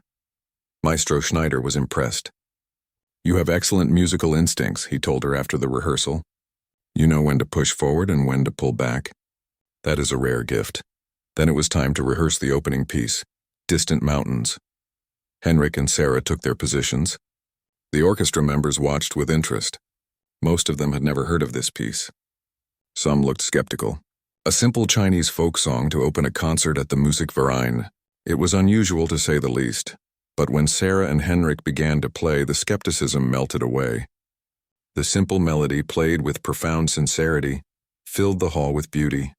Maestro Schneider was impressed. "You have excellent musical instincts," he told her after the rehearsal. "You know when to push forward and when to pull back. That is a rare gift." Then it was time to rehearse the opening piece, Distant Mountains. Henrik and Sarah took their positions. The orchestra members watched with interest. Most of them had never heard of this piece. Some looked skeptical. A simple Chinese folk song to open a concert at the Musikverein. It was unusual to say the least, but when Sarah and Henrik began to play, the skepticism melted away. The simple melody, played with profound sincerity, filled the hall with beauty.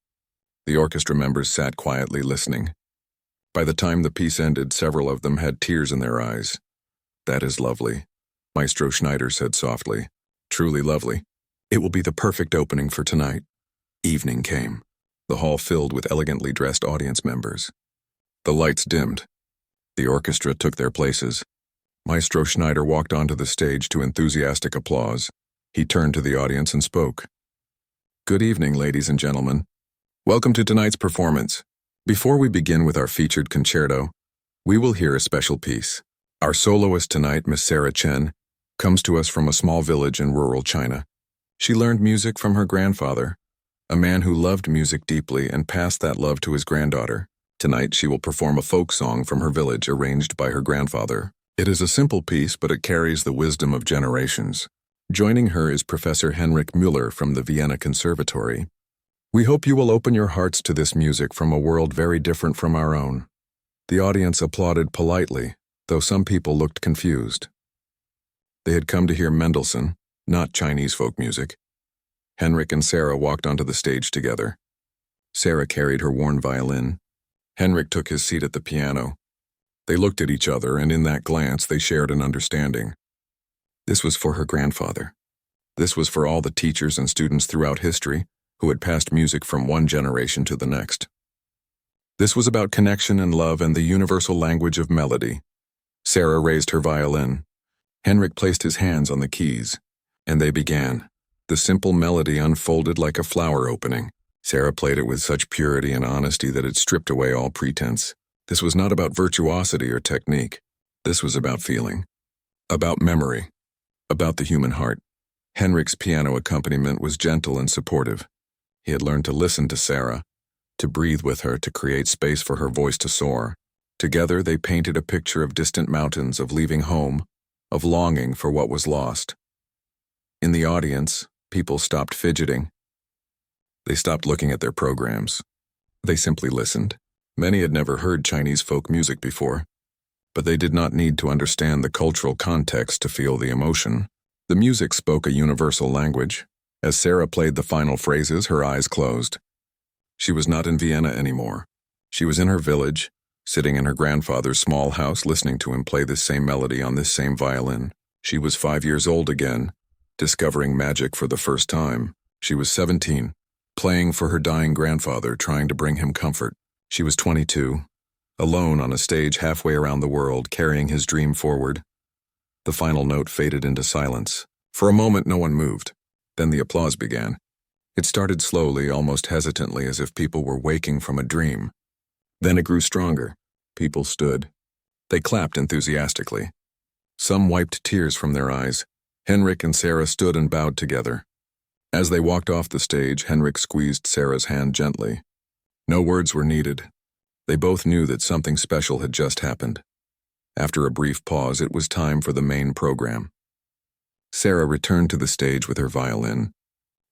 The orchestra members sat quietly listening. By the time the piece ended, several of them had tears in their eyes. "That is lovely," Maestro Schneider said softly. "Truly lovely. It will be the perfect opening for tonight." Evening came. The hall filled with elegantly dressed audience members. The lights dimmed. The orchestra took their places. Maestro Schneider walked onto the stage to enthusiastic applause. He turned to the audience and spoke. "Good evening, ladies and gentlemen. Welcome to tonight's performance. Before we begin with our featured concerto, we will hear a special piece. Our soloist tonight, Miss Sarah Chen, comes to us from a small village in rural China. She learned music from her grandfather, a man who loved music deeply and passed that love to his granddaughter. Tonight she will perform a folk song from her village arranged by her grandfather. It is a simple piece, but it carries the wisdom of generations. Joining her is Professor Henrik Müller from the Vienna Conservatory. We hope you will open your hearts to this music from a world very different from our own. The audience applauded politely, though some people looked confused. They had come to hear Mendelssohn, not Chinese folk music. Henrik and Sarah walked onto the stage together. Sarah carried her worn violin. Henrik took his seat at the piano. They looked at each other, and in that glance they shared an understanding. This was for her grandfather. This was for all the teachers and students throughout history who had passed music from one generation to the next. This was about connection and love and the universal language of melody. Sarah raised her violin. Henrik placed his hands on the keys, and they began. The simple melody unfolded like a flower opening. Sarah played it with such purity and honesty that it stripped away all pretense. This was not about virtuosity or technique. This was about feeling, about memory, about the human heart. Henrik's piano accompaniment was gentle and supportive. He had learned to listen to Sarah, to breathe with her, to create space for her voice to soar. Together they painted a picture of distant mountains, of leaving home, of longing for what was lost. In the audience, people stopped fidgeting. They stopped looking at their programs. They simply listened. Many had never heard Chinese folk music before, but they did not need to understand the cultural context to feel the emotion. The music spoke a universal language. As Sarah played the final phrases, her eyes closed. She was not in Vienna anymore. She was in her village, sitting in her grandfather's small house, listening to him play this same melody on this same violin. She was 5 years old again, discovering magic for the first time. She was 17, playing for her dying grandfather, trying to bring him comfort. She was 22, alone on a stage halfway around the world, carrying his dream forward. The final note faded into silence. For a moment, no one moved. Then the applause began. It started slowly, almost hesitantly, as if people were waking from a dream. Then it grew stronger. People stood. They clapped enthusiastically. Some wiped tears from their eyes. Henrik and Sarah stood and bowed together. As they walked off the stage, Henrik squeezed Sarah's hand gently. No words were needed. They both knew that something special had just happened. After a brief pause, it was time for the main program. Sarah returned to the stage with her violin.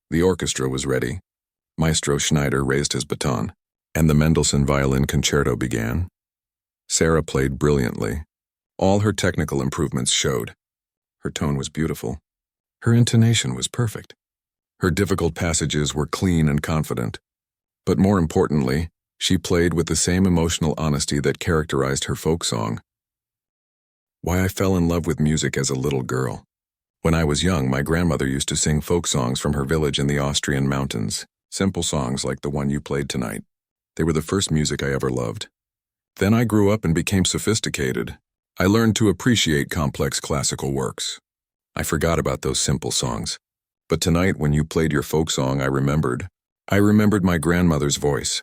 The orchestra was ready. Maestro Schneider raised his baton, and the Mendelssohn Violin Concerto began. Sarah played brilliantly. All her technical improvements showed. Her tone was beautiful. Her intonation was perfect. Her difficult passages were clean and confident. But more importantly, she played with the same emotional honesty that characterized her folk song. Why I fell in love with music as a little girl. When I was young, my grandmother used to sing folk songs from her village in the Austrian mountains, simple songs like the one you played tonight. They were the first music I ever loved. Then I grew up and became sophisticated. I learned to appreciate complex classical works. I forgot about those simple songs. But tonight, when you played your folk song, I remembered. I remembered my grandmother's voice.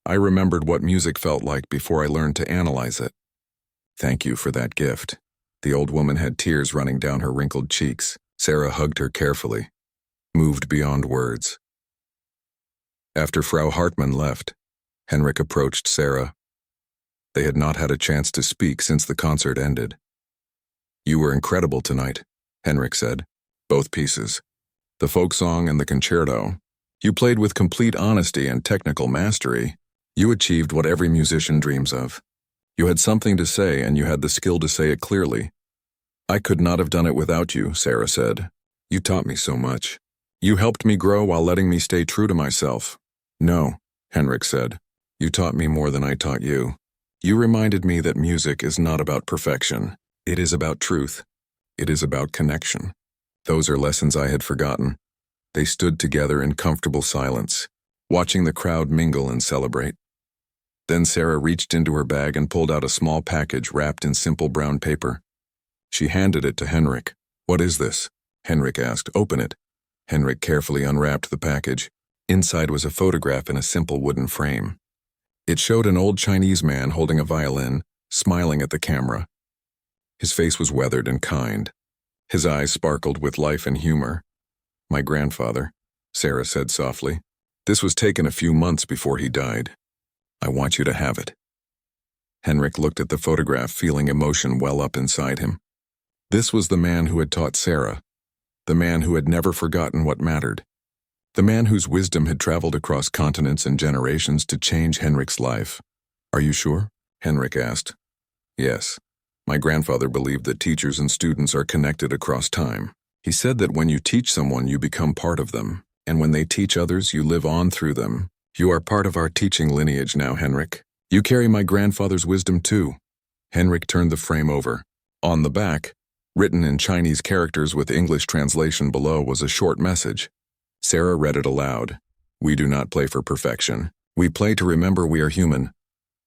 I remembered what music felt like before I learned to analyze it. Thank you for that gift. The old woman had tears running down her wrinkled cheeks. Sarah hugged her carefully, moved beyond words. After Frau Hartmann left, Henrik approached Sarah. They had not had a chance to speak since the concert ended. You were incredible tonight, Henrik said. Both pieces, the folk song and the concerto. You played with complete honesty and technical mastery. You achieved what every musician dreams of. You had something to say, and you had the skill to say it clearly. I could not have done it without you, Sarah said. You taught me so much. You helped me grow while letting me stay true to myself. No, Henrik said. You taught me more than I taught you. You reminded me that music is not about perfection. It is about truth. It is about connection. Those are lessons I had forgotten. They stood together in comfortable silence, watching the crowd mingle and celebrate. Then Sarah reached into her bag and pulled out a small package wrapped in simple brown paper. She handed it to Henrik. What is this? Henrik asked. Open it. Henrik carefully unwrapped the package. Inside was a photograph in a simple wooden frame. It showed an old Chinese man holding a violin, smiling at the camera. His face was weathered and kind. His eyes sparkled with life and humor. My grandfather, Sarah said softly. This was taken a few months before he died. I want you to have it. Henrik looked at the photograph, feeling emotion well up inside him. This was the man who had taught Sarah, the man who had never forgotten what mattered, the man whose wisdom had traveled across continents and generations to change Henrik's life. Are you sure? Henrik asked. Yes. My grandfather believed that teachers and students are connected across time. He said that when you teach someone, you become part of them, and when they teach others, you live on through them. You are part of our teaching lineage now, Henrik. You carry my grandfather's wisdom too. Henrik turned the frame over. On the back, written in Chinese characters with English translation below, was a short message. Sarah read it aloud. We do not play for perfection. We play to remember we are human.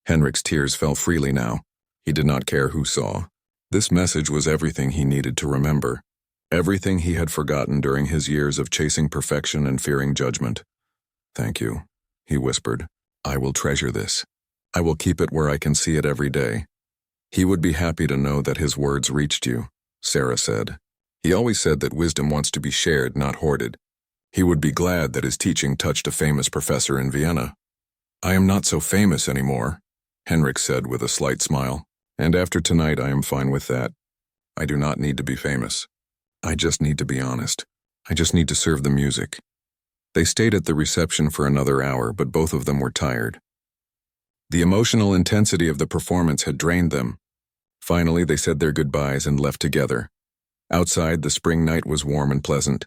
Henrik's tears fell freely now. He did not care who saw. This message was everything he needed to remember. Everything he had forgotten during his years of chasing perfection and fearing judgment. Thank you, he whispered. I will treasure this. I will keep it where I can see it every day. He would be happy to know that his words reached you, Sarah said. He always said that wisdom wants to be shared, not hoarded. He would be glad that his teaching touched a famous professor in Vienna. I am not so famous anymore, Henrik said with a slight smile. And after tonight, I am fine with that. I do not need to be famous. I just need to be honest. I just need to serve the music. They stayed at the reception for another hour, but both of them were tired. The emotional intensity of the performance had drained them. Finally, they said their goodbyes and left together. Outside, the spring night was warm and pleasant.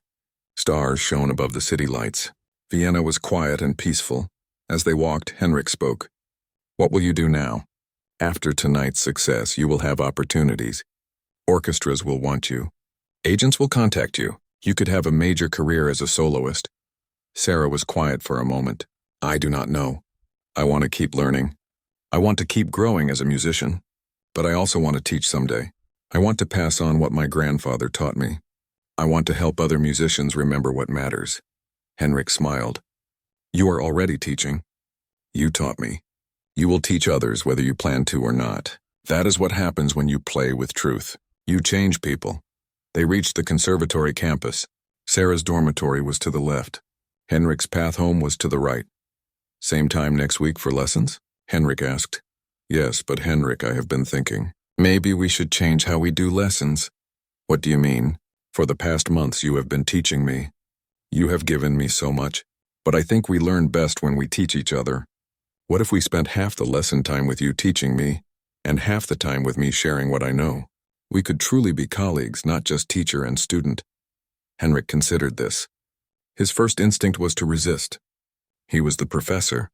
Stars shone above the city lights. Vienna was quiet and peaceful. As they walked, Henrik spoke. What will you do now? After tonight's success, you will have opportunities. Orchestras will want you. Agents will contact you. You could have a major career as a soloist. Sarah was quiet for a moment. I do not know. I want to keep learning. I want to keep growing as a musician. But I also want to teach someday. I want to pass on what my grandfather taught me. I want to help other musicians remember what matters. Henrik smiled. You are already teaching. You taught me. You will teach others whether you plan to or not. That is what happens when you play with truth. You change people. They reached the conservatory campus. Sarah's dormitory was to the left. Henrik's path home was to the right. Same time next week for lessons? Henrik asked. Yes, but Henrik, I have been thinking. Maybe we should change how we do lessons. What do you mean? For the past months you have been teaching me. You have given me so much, but I think we learn best when we teach each other. What if we spent half the lesson time with you teaching me, and half the time with me sharing what I know? We could truly be colleagues, not just teacher and student. Henrik considered this. His first instinct was to resist. He was the professor.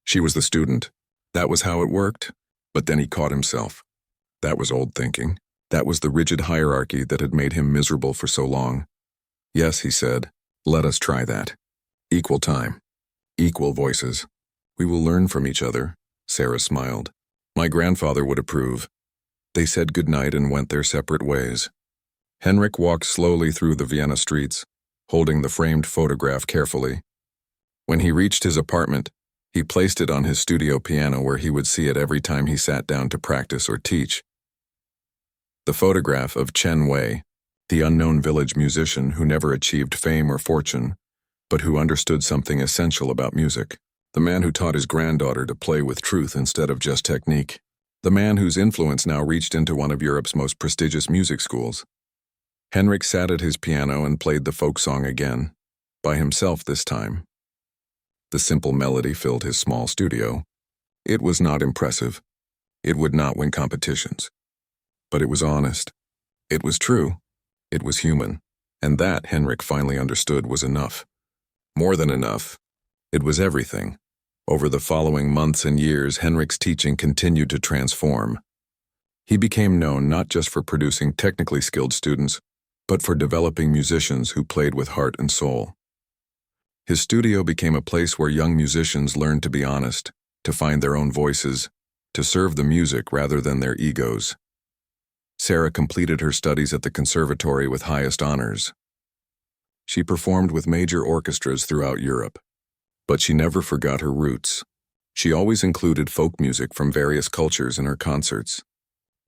She was the student. That was how it worked. But then he caught himself. That was old thinking. That was the rigid hierarchy that had made him miserable for so long. Yes, he said, let us try that. Equal time. Equal voices. We will learn from each other, Sarah smiled. My grandfather would approve. They said goodnight and went their separate ways. Henrik walked slowly through the Vienna streets, holding the framed photograph carefully. When he reached his apartment, he placed it on his studio piano where he would see it every time he sat down to practice or teach. The photograph of Chen Wei, the unknown village musician who never achieved fame or fortune, but who understood something essential about music. The man who taught his granddaughter to play with truth instead of just technique. The man whose influence now reached into one of Europe's most prestigious music schools. Henrik sat at his piano and played the folk song again, by himself this time. The simple melody filled his small studio. It was not impressive. It would not win competitions. But it was honest. It was true. It was human. And that, Henrik finally understood, was enough. More than enough. It was everything. Over the following months and years, Henrik's teaching continued to transform. He became known not just for producing technically skilled students, but for developing musicians who played with heart and soul. His studio became a place where young musicians learned to be honest, to find their own voices, to serve the music rather than their egos. Sarah completed her studies at the conservatory with highest honors. She performed with major orchestras throughout Europe. But she never forgot her roots. She always included folk music from various cultures in her concerts,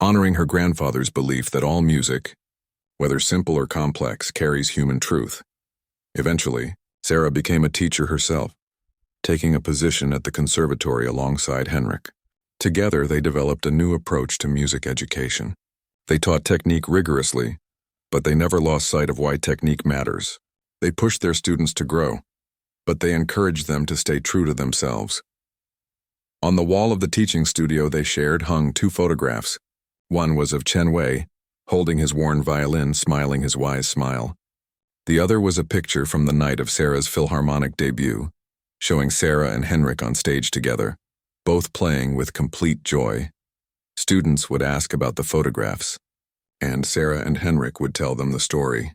honoring her grandfather's belief that all music, whether simple or complex, carries human truth. Eventually, Sarah became a teacher herself, taking a position at the conservatory alongside Henrik. Together, they developed a new approach to music education. They taught technique rigorously, but they never lost sight of why technique matters. They pushed their students to grow, but they encouraged them to stay true to themselves. On the wall of the teaching studio they shared hung two photographs. One was of Chen Wei, holding his worn violin, smiling his wise smile. The other was a picture from the night of Sarah's Philharmonic debut, showing Sarah and Henrik on stage together, both playing with complete joy. Students would ask about the photographs, and Sarah and Henrik would tell them the story.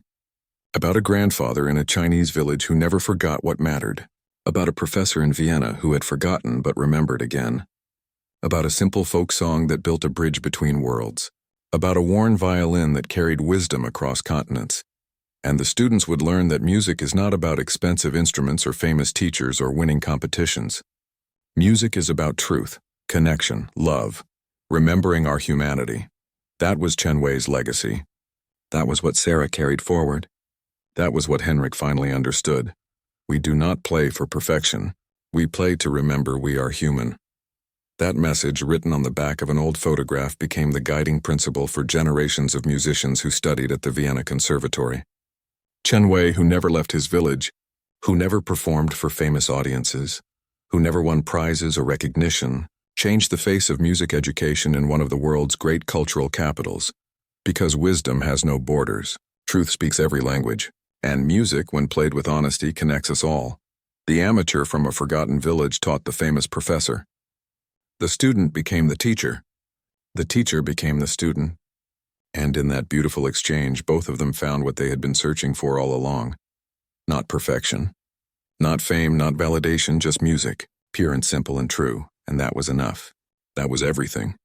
About a grandfather in a Chinese village who never forgot what mattered. About a professor in Vienna who had forgotten but remembered again. About a simple folk song that built a bridge between worlds. About a worn violin that carried wisdom across continents. And the students would learn that music is not about expensive instruments or famous teachers or winning competitions. Music is about truth, connection, love, remembering our humanity. That was Chen Wei's legacy. That was what Sarah carried forward. That was what Henrik finally understood. We do not play for perfection. We play to remember we are human. That message, written on the back of an old photograph, became the guiding principle for generations of musicians who studied at the Vienna Conservatory. Chen Wei, who never left his village, who never performed for famous audiences, who never won prizes or recognition, changed the face of music education in one of the world's great cultural capitals. Because wisdom has no borders. Truth speaks every language. And music, when played with honesty, connects us all. The amateur from a forgotten village taught the famous professor. The student became the teacher. The teacher became the student. And in that beautiful exchange, both of them found what they had been searching for all along. Not perfection. Not fame, not validation, just music. Pure and simple and true. And that was enough. That was everything.